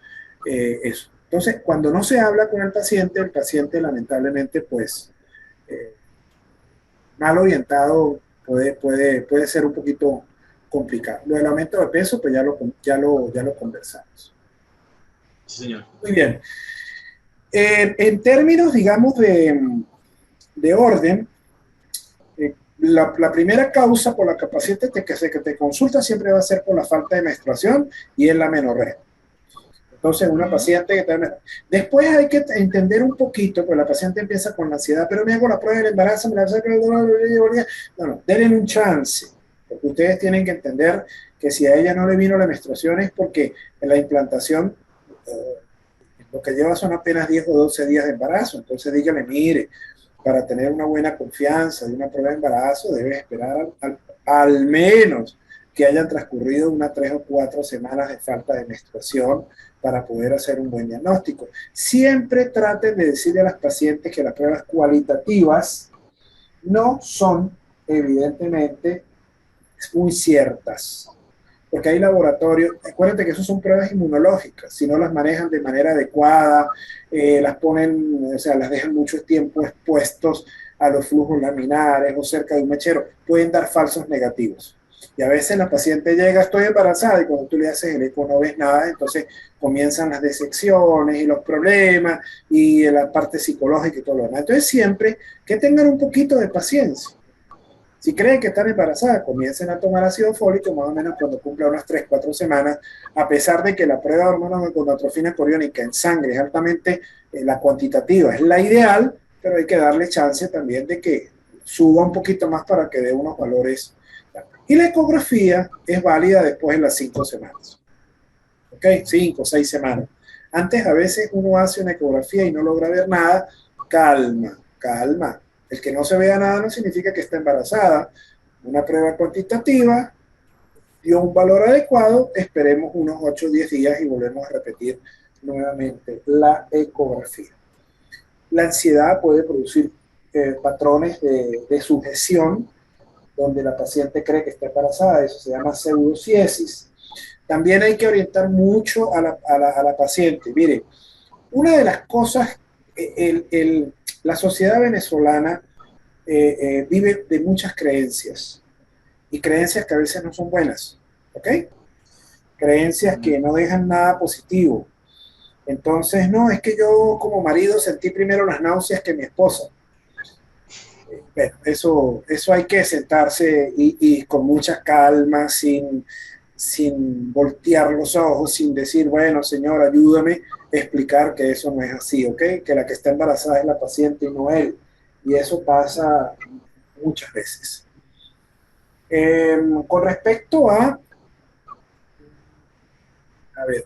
eso. Entonces, cuando no se habla con el paciente lamentablemente, pues, mal orientado puede ser un poquito complicado. Lo del aumento de peso, pues ya lo conversamos. Sí, señor. Muy bien. En términos, digamos, de orden, la primera causa por la que el paciente que te consulta siempre va a ser por la falta de menstruación y es la menorrea. Entonces, una paciente que también... Después hay que entender un poquito, pues la paciente empieza con la ansiedad, pero me hago la prueba del embarazo, no, denle un chance, porque ustedes tienen que entender que si a ella no le vino la menstruación es porque en la implantación lo que lleva son apenas 10 o 12 días de embarazo. Entonces dígale, mire, para tener una buena confianza de una prueba de embarazo debes esperar al menos que hayan transcurrido unas 3 o 4 semanas de falta de menstruación para poder hacer un buen diagnóstico. Siempre traten de decirle a las pacientes que las pruebas cualitativas no son evidentemente muy ciertas. porque hay laboratorios, acuérdate que eso son pruebas inmunológicas, si no las manejan de manera adecuada, las ponen, o sea, las dejan mucho tiempo expuestos a los flujos laminares o cerca de un mechero, pueden dar falsos negativos. Y a veces la paciente llega, estoy embarazada, y cuando tú le haces el eco no ves nada, entonces comienzan las decepciones y los problemas y la parte psicológica y todo lo demás. Entonces siempre que tengan un poquito de paciencia. Si creen que están embarazadas, comiencen a tomar ácido fólico más o menos cuando cumpla unas 3, 4 semanas, a pesar de que la prueba de hormonas de gonadotrofina coriónica en sangre es altamente, la cuantitativa es la ideal, pero hay que darle chance también de que suba un poquito más para que dé unos valores. Y la ecografía es válida después de las 5 semanas. ¿Ok? 5 o 6 semanas. Antes a veces uno hace una ecografía y no logra ver nada. Calma, calma. El que no se vea nada no significa que está embarazada. Una prueba cuantitativa dio un valor adecuado, esperemos unos 8 o 10 días y volvemos a repetir nuevamente la ecografía. La ansiedad puede producir patrones de sujeción, donde la paciente cree que está embarazada, eso se llama pseudociesis. También hay que orientar mucho a la paciente. Mire, una de las cosas, la sociedad venezolana vive de muchas creencias, y creencias que a veces no son buenas, ¿ok? Creencias que no dejan nada positivo. Entonces, no, es que yo como marido sentí primero las náuseas que mi esposa. Bueno, eso hay que sentarse y con mucha calma, sin voltear los ojos, sin decir, bueno, señor, ayúdame, explicar que eso no es así, ¿ok? Que la que está embarazada es la paciente y no él. Y eso pasa muchas veces. Con respecto a ver.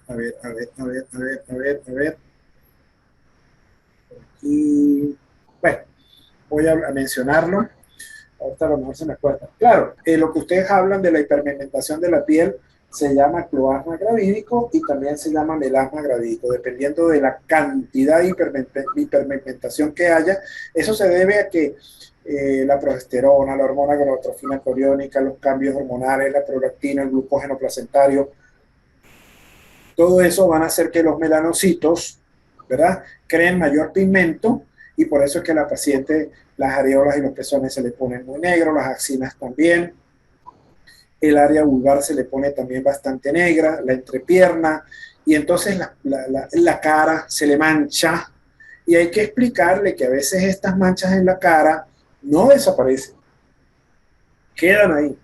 Y bueno, voy a mencionarlo. Ahorita a lo mejor se me acuerda. Claro, lo que ustedes hablan de la hiperpigmentación de la piel se llama cloasma gravídico y también se llama melasma gravídico, dependiendo de la cantidad de hiperpigmentación que haya. Eso se debe a que la progesterona, la hormona gonadotrofina coriónica, los cambios hormonales, la prolactina, el glucógeno placentario, todo eso van a hacer que los melanocitos, ¿verdad?, creen mayor pigmento, y por eso es que a la paciente las areolas y los pezones se le ponen muy negros, las axilas también, el área vulvar se le pone también bastante negra, la entrepierna, y entonces la cara se le mancha, y hay que explicarle que a veces estas manchas en la cara no desaparecen, quedan ahí.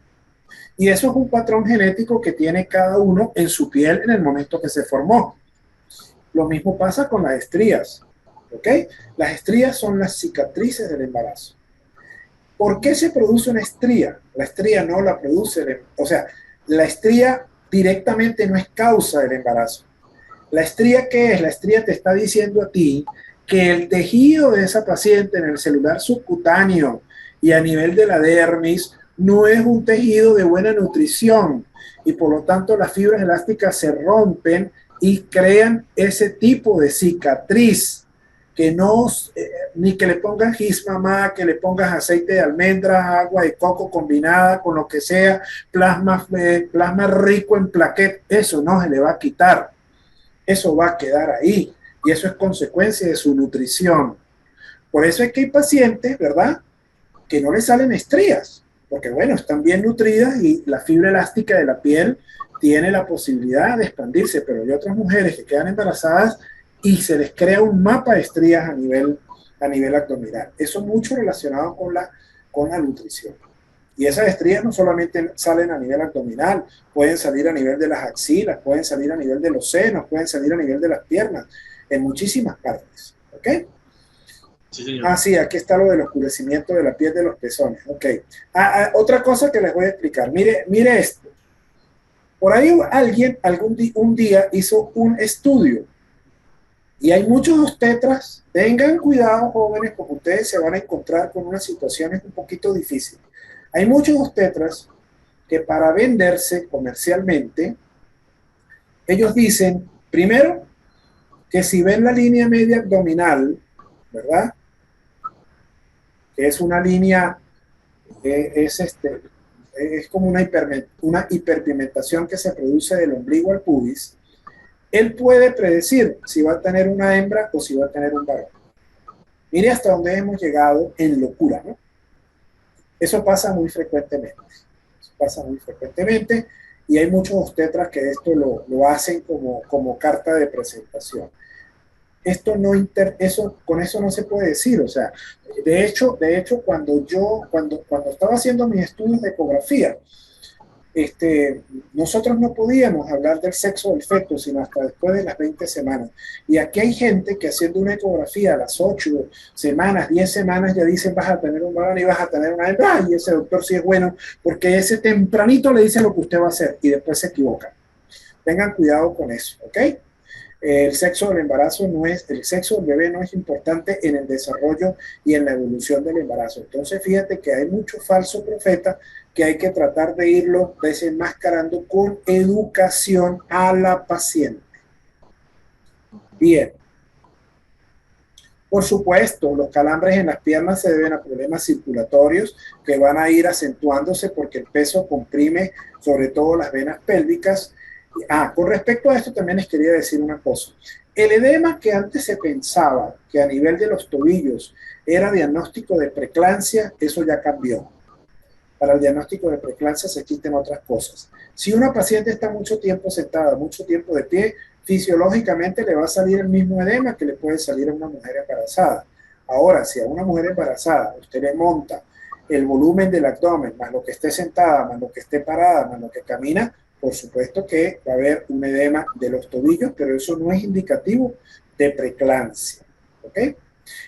Y eso es un patrón genético que tiene cada uno en su piel en el momento que se formó. Lo mismo pasa con las estrías, ¿ok? Las estrías son las cicatrices del embarazo. ¿Por qué se produce una estría? La estría no la produce, o sea, la estría directamente no es causa del embarazo. ¿La estría qué es? La estría te está diciendo a ti que el tejido de esa paciente en el celular subcutáneo y a nivel de la dermis no es un tejido de buena nutrición, y por lo tanto las fibras elásticas se rompen y crean ese tipo de cicatriz, que no, ni que le pongas gis mamá, que le pongas aceite de almendras, agua de coco combinada con lo que sea, plasma rico en plaquet, eso no se le va a quitar, eso va a quedar ahí, y eso es consecuencia de su nutrición. Por eso es que hay pacientes, ¿verdad?, que no les salen estrías, porque bueno, están bien nutridas y la fibra elástica de la piel tiene la posibilidad de expandirse, pero hay otras mujeres que quedan embarazadas y se les crea un mapa de estrías a nivel abdominal. Eso mucho relacionado con la nutrición. Y esas estrías no solamente salen a nivel abdominal, pueden salir a nivel de las axilas, pueden salir a nivel de los senos, pueden salir a nivel de las piernas, en muchísimas partes. ¿Ok? Sí, señor. Ah, sí, aquí está lo del oscurecimiento de la piel de los pezones. Ok. Otra cosa que les voy a explicar. Mire esto. Por ahí alguien un día hizo un estudio. Y hay muchos obstetras. Tengan cuidado, jóvenes, porque ustedes se van a encontrar con unas situaciones un poquito difíciles. Hay muchos obstetras que para venderse comercialmente, ellos dicen, primero, que si ven la línea media abdominal, ¿verdad?, que es una línea, es como una hiperpigmentación que se produce del ombligo al pubis, él puede predecir si va a tener una hembra o si va a tener un varón. Mire hasta dónde hemos llegado en locura, ¿no? Eso pasa muy frecuentemente. Eso pasa muy frecuentemente y hay muchos obstetras que esto lo hacen como carta de presentación. Esto no con eso no se puede decir, o sea, de hecho cuando estaba haciendo mis estudios de ecografía, nosotros no podíamos hablar del sexo del feto sino hasta después de las 20 semanas. Y aquí hay gente que haciendo una ecografía a las 8 semanas, 10 semanas, ya dicen vas a tener un varón y vas a tener una hembra, y ese doctor sí es bueno, porque ese tempranito le dice lo que usted va a hacer y después se equivoca. Tengan cuidado con eso, ¿ok? El sexo del el sexo del bebé no es importante en el desarrollo y en la evolución del embarazo. Entonces, fíjate que hay mucho falso profeta que hay que tratar de irlo desenmascarando con educación a la paciente. Bien. Por supuesto, los calambres en las piernas se deben a problemas circulatorios que van a ir acentuándose porque el peso comprime sobre todo las venas pélvicas. Con respecto a esto también les quería decir una cosa. El edema que antes se pensaba que a nivel de los tobillos era diagnóstico de preeclampsia, eso ya cambió. Para el diagnóstico de preeclampsia se existen otras cosas. Si una paciente está mucho tiempo sentada, mucho tiempo de pie, fisiológicamente le va a salir el mismo edema que le puede salir a una mujer embarazada. Ahora, si a una mujer embarazada usted le monta el volumen del abdomen, más lo que esté sentada, más lo que esté parada, más lo que camina, por supuesto que va a haber un edema de los tobillos, pero eso no es indicativo de preeclampsia. ¿Ok?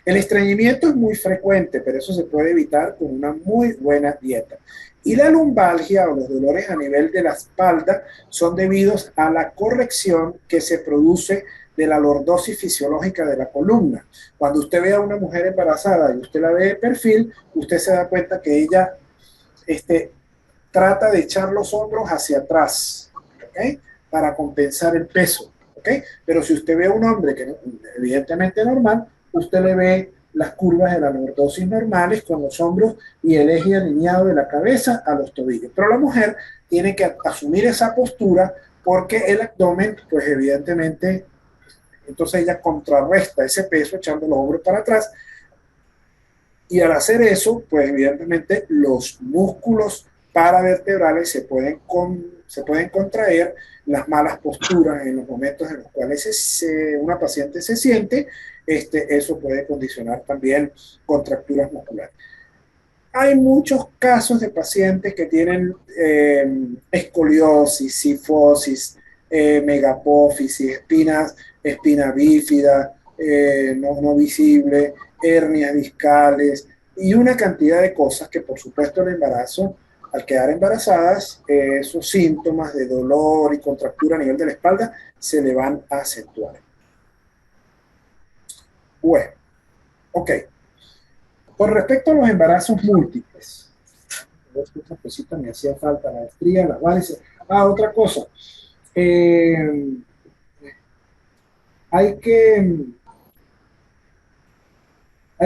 El estreñimiento es muy frecuente, pero eso se puede evitar con una muy buena dieta. Y la lumbalgia o los dolores a nivel de la espalda son debidos a la corrección que se produce de la lordosis fisiológica de la columna. Cuando usted ve a una mujer embarazada y usted la ve de perfil, usted se da cuenta que ella trata de echar los hombros hacia atrás, ¿okay? Para compensar el peso, ¿okay? Pero si usted ve a un hombre que evidentemente normal, usted le ve las curvas de la lordosis normales con los hombros y el eje alineado de la cabeza a los tobillos. Pero la mujer tiene que asumir esa postura porque el abdomen, pues evidentemente, entonces ella contrarresta ese peso echando los hombros para atrás. Y al hacer eso, pues evidentemente los músculos paravertebrales se pueden contraer, las malas posturas en los momentos en los cuales una paciente se siente, eso puede condicionar también contracturas musculares. Hay muchos casos de pacientes que tienen escoliosis, cifosis, megapófisis, espina bífida, no visible, hernias discales y una cantidad de cosas que por supuesto el embarazo, al quedar embarazadas, esos síntomas de dolor y contractura a nivel de la espalda se le van a acentuar. Bueno, ok. Con respecto a los embarazos múltiples, esta cosita me hacía falta, la estría, las varices. Otra cosa. Hay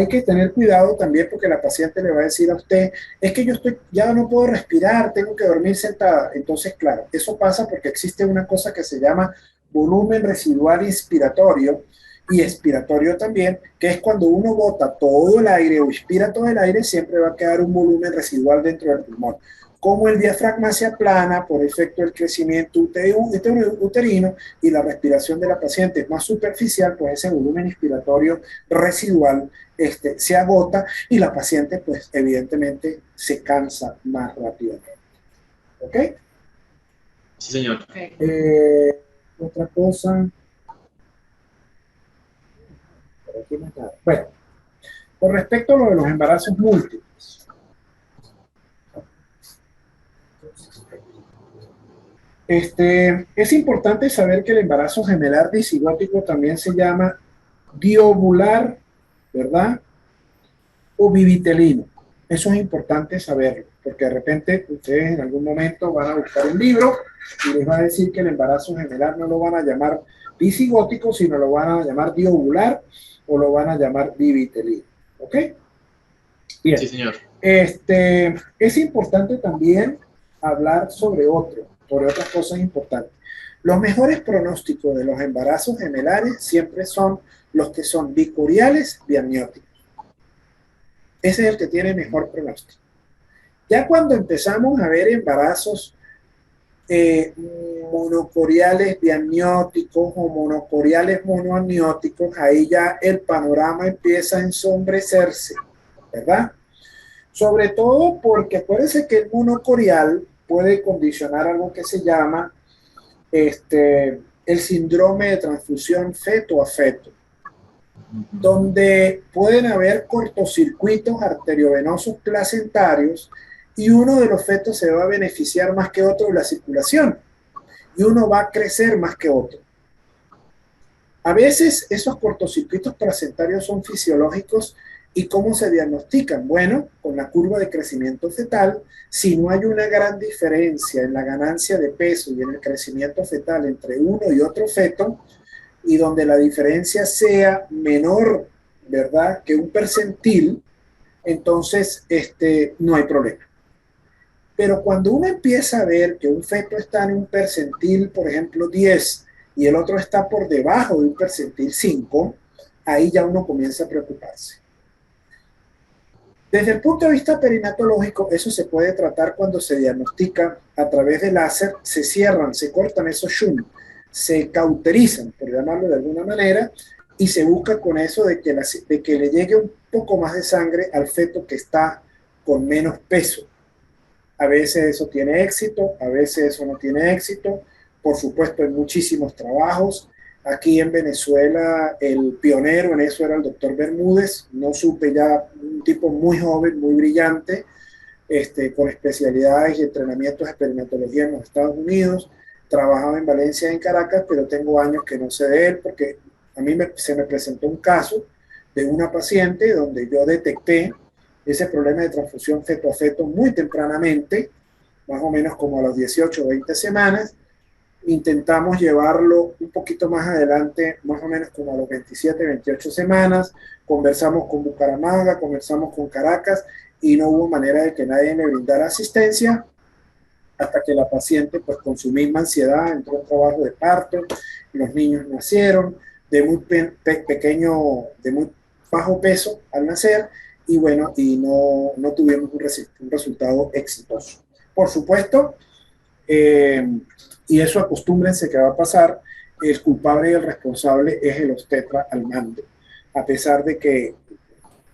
que tener cuidado también porque la paciente le va a decir a usted, es que ya no puedo respirar, tengo que dormir sentada. Entonces, claro, eso pasa porque existe una cosa que se llama volumen residual inspiratorio y expiratorio también, que es cuando uno bota todo el aire o inspira todo el aire, siempre va a quedar un volumen residual dentro del pulmón. Como el diafragma se aplana por efecto del crecimiento uterino y la respiración de la paciente es más superficial, pues ese volumen inspiratorio residual se agota y la paciente pues evidentemente se cansa más rápidamente. ¿Ok? Sí, señor. Otra cosa. Por aquí no está. Bueno, con respecto a lo de los embarazos múltiples. Es importante saber que el embarazo gemelar disigótico también se llama diovular, ¿verdad? O bivitelino. Eso es importante saberlo, porque de repente ustedes en algún momento van a buscar un libro y les va a decir que el embarazo gemelar no lo van a llamar disigótico, sino lo van a llamar diovular o lo van a llamar bivitelino. ¿Ok? Bien. Sí, señor. Es importante también hablar sobre otras cosas importantes. Los mejores pronósticos de los embarazos gemelares siempre son los que son bicuriales biamnióticos. Ese es el que tiene mejor pronóstico. Ya cuando empezamos a ver embarazos monocoriales biamnióticos o monocoriales monoamnióticos, ahí ya el panorama empieza a ensombrecerse, ¿verdad? Sobre todo porque acuérdense que el monocorial puede condicionar algo que se llama el síndrome de transfusión feto a feto, donde pueden haber cortocircuitos arteriovenosos placentarios y uno de los fetos se va a beneficiar más que otro de la circulación y uno va a crecer más que otro. A veces esos cortocircuitos placentarios son fisiológicos. ¿Y cómo se diagnostican? Bueno, con la curva de crecimiento fetal, si no hay una gran diferencia en la ganancia de peso y en el crecimiento fetal entre uno y otro feto, y donde la diferencia sea menor, ¿verdad?, que un percentil, entonces no hay problema. Pero cuando uno empieza a ver que un feto está en un percentil, por ejemplo, 10, y el otro está por debajo de un percentil 5, ahí ya uno comienza a preocuparse. Desde el punto de vista perinatológico, eso se puede tratar cuando se diagnostica a través de láser, se cierran, se cortan esos shunts, se cauterizan, por llamarlo de alguna manera, y se busca con eso de que le llegue un poco más de sangre al feto que está con menos peso. A veces eso tiene éxito, a veces eso no tiene éxito. Por supuesto, hay muchísimos trabajos. Aquí en Venezuela, el pionero en eso era el doctor Bermúdez. No supe ya, un tipo muy joven, muy brillante, con especialidades y entrenamientos de perinatología en los Estados Unidos. Trabajaba en Valencia y en Caracas, pero tengo años que no sé de él porque a mí se me presentó un caso de una paciente donde yo detecté ese problema de transfusión feto a feto muy tempranamente, más o menos como a las 18 o 20 semanas. Intentamos llevarlo un poquito más adelante, más o menos como a los 27, 28 semanas. Conversamos con Bucaramanga, conversamos con Caracas y no hubo manera de que nadie me brindara asistencia hasta que la paciente, pues con su misma ansiedad, entró en trabajo de parto, los niños nacieron de muy pequeño, de muy bajo peso al nacer y bueno, y no tuvimos un resultado exitoso. Por supuesto, y eso acostúmbrense que va a pasar, el culpable y el responsable es el obstetra al mando, a pesar de que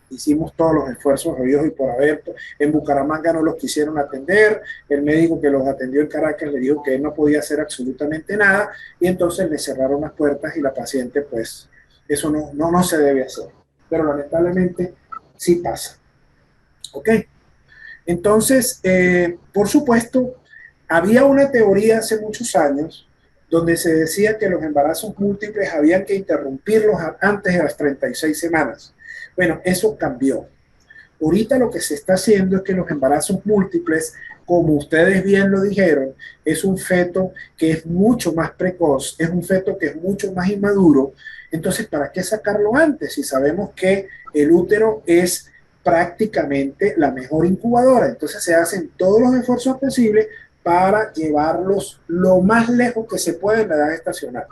hicimos todos los esfuerzos habidos y por haber. En Bucaramanga no los quisieron atender, el médico que los atendió en Caracas le dijo que él no podía hacer absolutamente nada y entonces le cerraron las puertas y la paciente, pues eso no se debe hacer, pero lamentablemente sí pasa. ¿Ok? Entonces, por supuesto, había una teoría hace muchos años donde se decía que los embarazos múltiples habían que interrumpirlos antes de las 36 semanas. Bueno, eso cambió. Ahorita lo que se está haciendo es que los embarazos múltiples, como ustedes bien lo dijeron, es un feto que es mucho más precoz, es un feto que es mucho más inmaduro. Entonces, ¿para qué sacarlo antes? Si sabemos que el útero es prácticamente la mejor incubadora. Entonces se hacen todos los esfuerzos posibles para llevarlos lo más lejos que se puede en la edad estacional.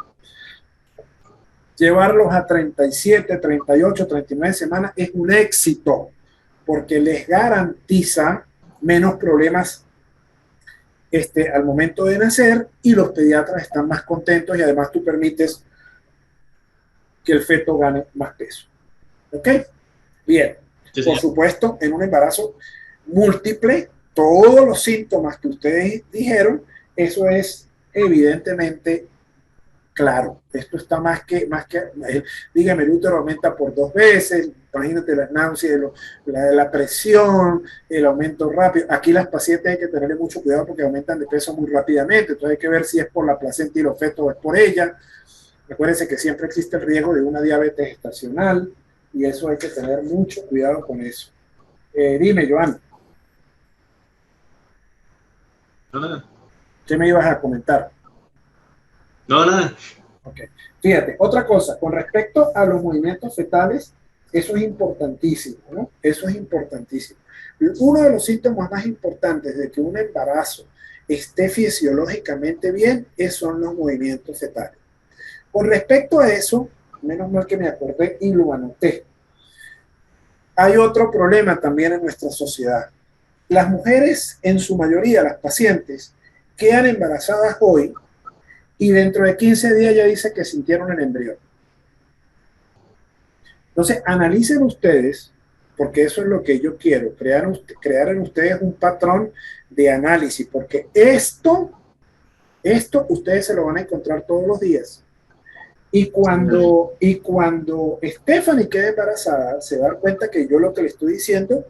Llevarlos a 37, 38, 39 semanas es un éxito, porque les garantiza menos problemas al momento de nacer y los pediatras están más contentos y además tú permites que el feto gane más peso. ¿Ok? Bien. Sí, por supuesto, en un embarazo múltiple, todos los síntomas que ustedes dijeron, eso es evidentemente claro. Esto está más que dígame, el útero aumenta por 2 veces, imagínate las náuseas, la presión, el aumento rápido. Aquí las pacientes hay que tenerle mucho cuidado porque aumentan de peso muy rápidamente, entonces hay que ver si es por la placenta y los fetos o es por ella. Recuérdense que siempre existe el riesgo de una diabetes gestacional y eso hay que tener mucho cuidado con eso. Dime, Joan. Nada. ¿Qué me ibas a comentar? No, nada. Ok. Fíjate, otra cosa, con respecto a los movimientos fetales, eso es importantísimo, ¿no? Eso es importantísimo. Uno de los síntomas más importantes de que un embarazo esté fisiológicamente bien, esos son los movimientos fetales. Con respecto a eso, menos mal que me acordé y lo anoté, hay otro problema también en nuestra sociedad. Las mujeres, en su mayoría, las pacientes, quedan embarazadas hoy y dentro de 15 días ya dice que sintieron el embrión. Entonces, analicen ustedes, porque eso es lo que yo quiero, crear en ustedes un patrón de análisis, porque esto ustedes se lo van a encontrar todos los días. Y cuando Stephanie quede embarazada, se va a dar cuenta que yo lo que le estoy diciendo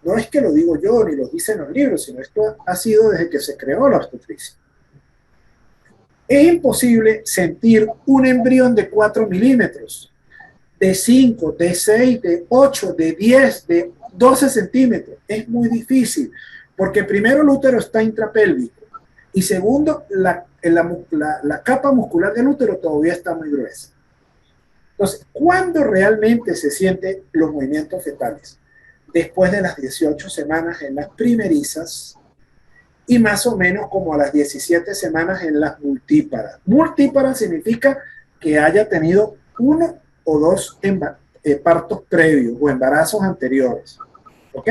no es que lo digo yo ni lo dicen los libros, sino esto ha sido desde que se creó la obstetricia. Es imposible sentir un embrión de 4 milímetros, de 5, de 6, de 8, de 10, de 12 centímetros. Es muy difícil, porque primero el útero está intrapélvico y segundo, la capa muscular del útero todavía está muy gruesa. Entonces, ¿cuándo realmente se sienten los movimientos fetales? Después de las 18 semanas en las primerizas y más o menos como a las 17 semanas en las multíparas. Multíparas significa que haya tenido 1 o 2 partos previos o embarazos anteriores. ¿Ok?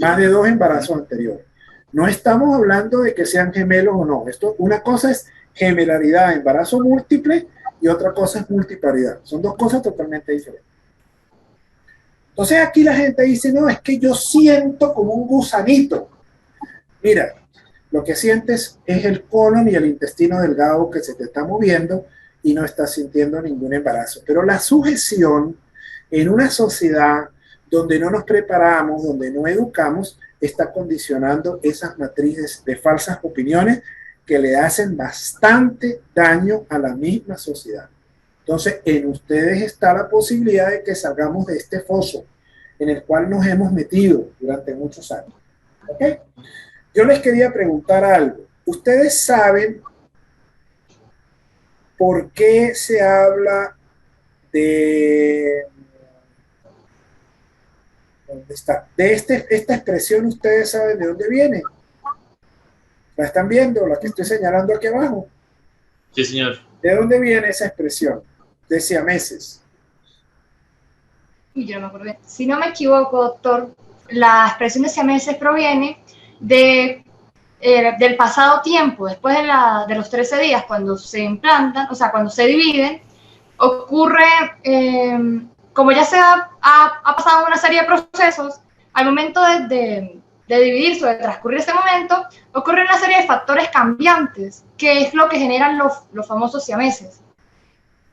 Más de 2 embarazos anteriores. No estamos hablando de que sean gemelos o no. Una cosa es gemelaridad, embarazo múltiple, y otra cosa es multiparidad. Son dos cosas totalmente diferentes. Entonces aquí la gente dice, no, es que yo siento como un gusanito. Mira, lo que sientes es el colon y el intestino delgado que se te está moviendo y no estás sintiendo ningún embarazo. Pero la sujeción en una sociedad donde no nos preparamos, donde no educamos, está condicionando esas matrices de falsas opiniones que le hacen bastante daño a la misma sociedad. Entonces, en ustedes está la posibilidad de que salgamos de este foso en el cual nos hemos metido durante muchos años. ¿Ok? Yo les quería preguntar algo. ¿Ustedes saben por qué se habla de... ¿Dónde está? De esta expresión, ¿ustedes saben de dónde viene? ¿La están viendo? La que estoy señalando aquí abajo. Sí, señor. ¿De dónde viene esa expresión? De siameses. Yo no me acuerdo bien. Si no me equivoco, doctor, la expresión de siameses proviene del pasado tiempo, después de los 13 días, cuando se implantan, o sea, cuando se dividen, ocurre, como ya se ha pasado una serie de procesos, al momento de dividirse o de transcurrir ese momento, ocurre una serie de factores cambiantes, que es lo que generan los famosos siameses.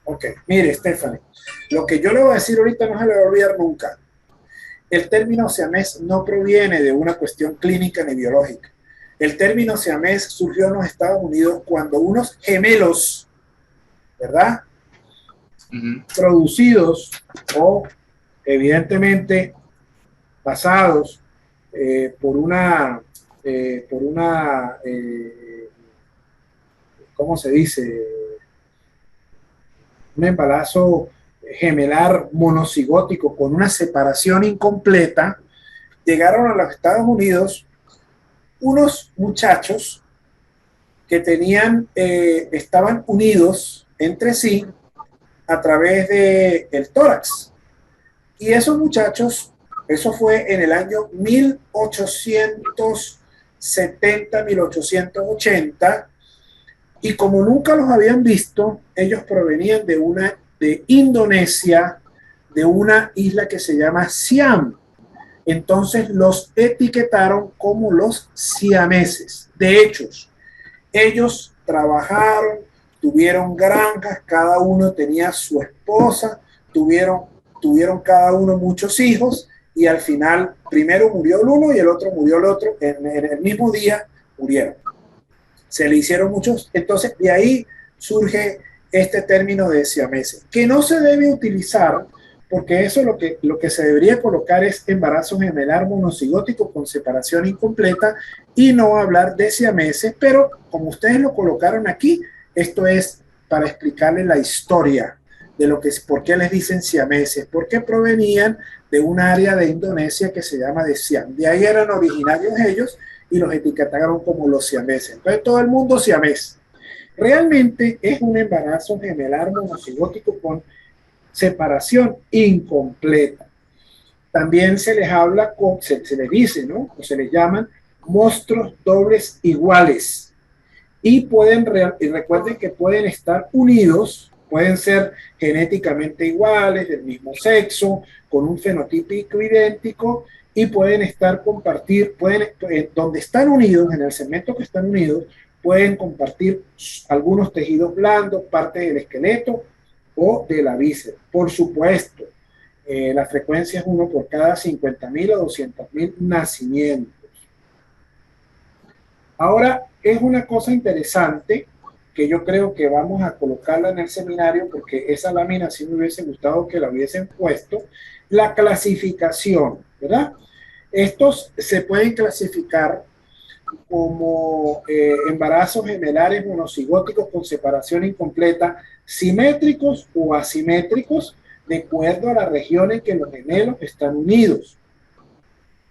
Ok, mire, Stephanie, lo que yo le voy a decir ahorita no se le va a olvidar nunca. El término siamés no proviene de una cuestión clínica ni biológica. El término siamés surgió en los Estados Unidos cuando unos gemelos, ¿verdad? Producidos o evidentemente pasados por una ¿cómo se dice? Un embarazo gemelar monocigótico con una separación incompleta, llegaron a los Estados Unidos unos muchachos que estaban unidos entre sí a través del tórax. Y esos muchachos, eso fue en el año 1870, 1880, y como nunca los habían visto, ellos provenían de Indonesia, de una isla que se llama Siam. Entonces los etiquetaron como los siameses. De hecho, ellos trabajaron, tuvieron granjas, cada uno tenía su esposa, tuvieron cada uno muchos hijos, y al final primero murió el uno y el otro murió el otro, en el mismo día murieron. Se le hicieron muchos, entonces de ahí surge este término de siameses, que no se debe utilizar porque eso lo que se debería colocar es embarazo gemelar monocigótico con separación incompleta y no hablar de siameses, pero como ustedes lo colocaron aquí, esto es para explicarles la historia de por qué les dicen siameses, porque provenían de un área de Indonesia que se llama de Siam. De ahí eran originarios ellos y los etiquetaron como los siameses. Entonces todo el mundo siamés. Realmente es un embarazo gemelar monocigótico con separación incompleta. También se les habla, se les dice, ¿no? O se les llaman monstruos dobles iguales. Y recuerden que pueden estar unidos, pueden ser genéticamente iguales, del mismo sexo, con un fenotípico idéntico, y pueden donde están unidos, en el segmento que están unidos, pueden compartir algunos tejidos blandos, partes del esqueleto o de la víscera. Por supuesto, la frecuencia es 1 por cada 50.000 o 200.000 nacimientos. Ahora, es una cosa interesante que yo creo que vamos a colocarla en el seminario, porque esa lámina sí me hubiese gustado que la hubiesen puesto, la clasificación, ¿verdad? Estos se pueden clasificar como embarazos gemelares monocigóticos con separación incompleta, simétricos o asimétricos, de acuerdo a la región en que los gemelos están unidos.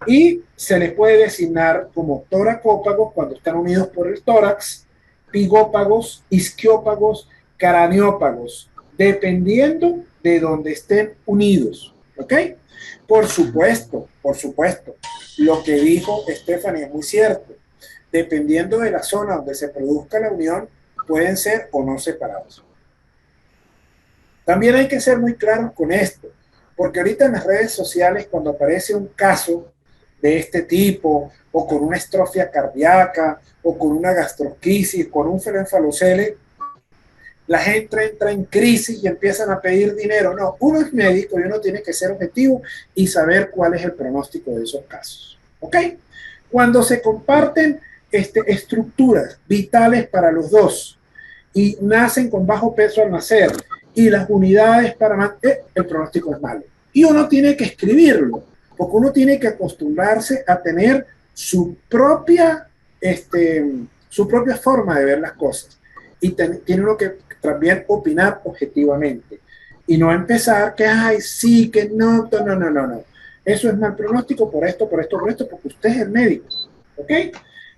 Y se les puede designar como toracópagos cuando están unidos por el tórax, pigópagos, isquiópagos, craneópagos, dependiendo de donde estén unidos. ¿Ok? Por supuesto, lo que dijo Stephanie es muy cierto. Dependiendo de la zona donde se produzca la unión, pueden ser o no separados. También hay que ser muy claros con esto, porque ahorita en las redes sociales, cuando aparece un caso de este tipo, o con una estrofia cardíaca, o con una gastrosquisis, con un frenfalocele, la gente entra en crisis y empiezan a pedir dinero. No, uno es médico y uno tiene que ser objetivo y saber cuál es el pronóstico de esos casos. ¿Ok? Cuando se comparten estructuras vitales para los dos y nacen con bajo peso al nacer y las unidades para el pronóstico es malo. Y uno tiene que escribirlo, porque uno tiene que acostumbrarse a tener su propia forma de ver las cosas. Y tiene uno que también opinar objetivamente. Y no empezar que, ay, sí, que no. Eso es mal pronóstico por esto, porque usted es el médico. ¿Ok?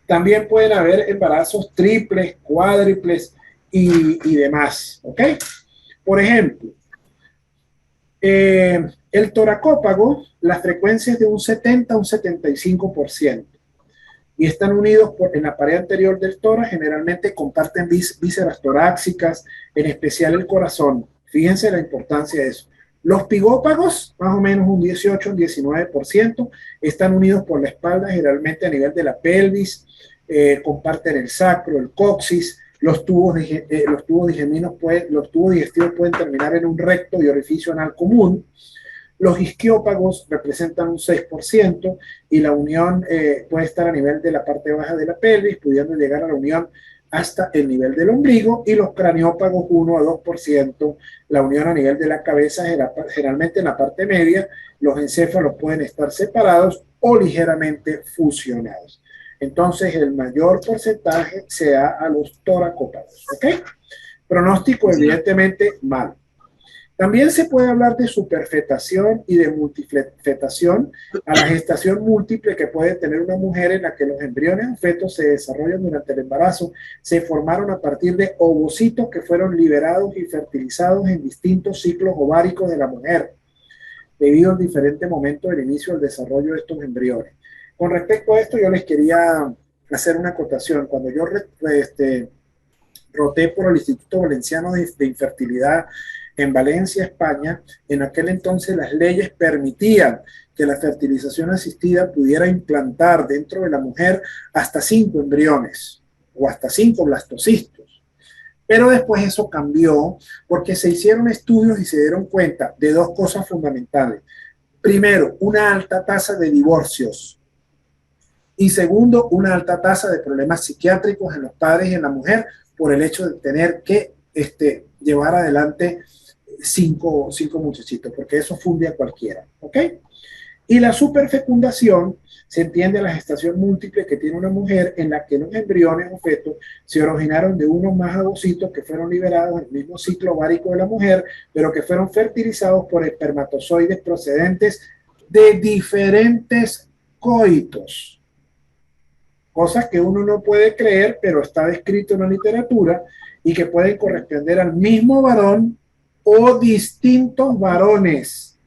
También pueden haber embarazos triples, cuádruples y demás. ¿Ok? Por ejemplo, el toracópago, la frecuencia es de un 70 a un 75%. Y están unidos en la pared anterior del tórax, generalmente comparten vísceras torácicas, en especial el corazón. Fíjense la importancia de eso. Los pigópagos, más o menos un 18, un 19%, están unidos por la espalda, generalmente a nivel de la pelvis, comparten el sacro, el coxis. Los tubos digestivos pueden terminar en un recto y orificio anal común. Los isquiópagos representan un 6% y la unión puede estar a nivel de la parte baja de la pelvis, pudiendo llegar a la unión hasta el nivel del ombligo, y los craneópagos 1 a 2%, la unión a nivel de la cabeza, generalmente en la parte media. Los encéfalos pueden estar separados o ligeramente fusionados. Entonces, el mayor porcentaje se da a los toracópagos. ¿Ok? Pronóstico, evidentemente, malo. También se puede hablar de superfetación y de multifetación, a la gestación múltiple que puede tener una mujer, en la que los embriones o fetos se desarrollan durante el embarazo, se formaron a partir de ovocitos que fueron liberados y fertilizados en distintos ciclos ováricos de la mujer, debido al diferente momento del inicio del desarrollo de estos embriones. Con respecto a esto, yo les quería hacer una acotación. Cuando yo roté por el Instituto Valenciano de Infertilidad en Valencia, España, en aquel entonces las leyes permitían que la fertilización asistida pudiera implantar dentro de la mujer hasta 5 embriones o hasta 5 blastocistos. Pero después eso cambió, porque se hicieron estudios y se dieron cuenta de dos cosas fundamentales. Primero, una alta tasa de divorcios. Y segundo, una alta tasa de problemas psiquiátricos en los padres y en la mujer por el hecho de tener que llevar adelante 5 muchachitos, porque eso funde a cualquiera. ¿Ok? Y la superfecundación se entiende a la gestación múltiple que tiene una mujer, en la que los embriones o fetos se originaron de unos más ovocitos que fueron liberados en el mismo ciclo ovárico de la mujer, pero que fueron fertilizados por espermatozoides procedentes de diferentes coitos. cosas que uno no puede creer, pero está descrito en la literatura y que pueden corresponder al mismo varón o distintos varones.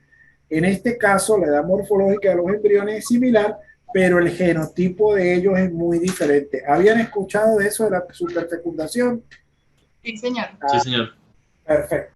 En este caso, la edad morfológica de los embriones es similar, pero el genotipo de ellos es muy diferente. ¿Habían escuchado de eso de la superfecundación? Sí, señor. Sí, señor. Perfecto.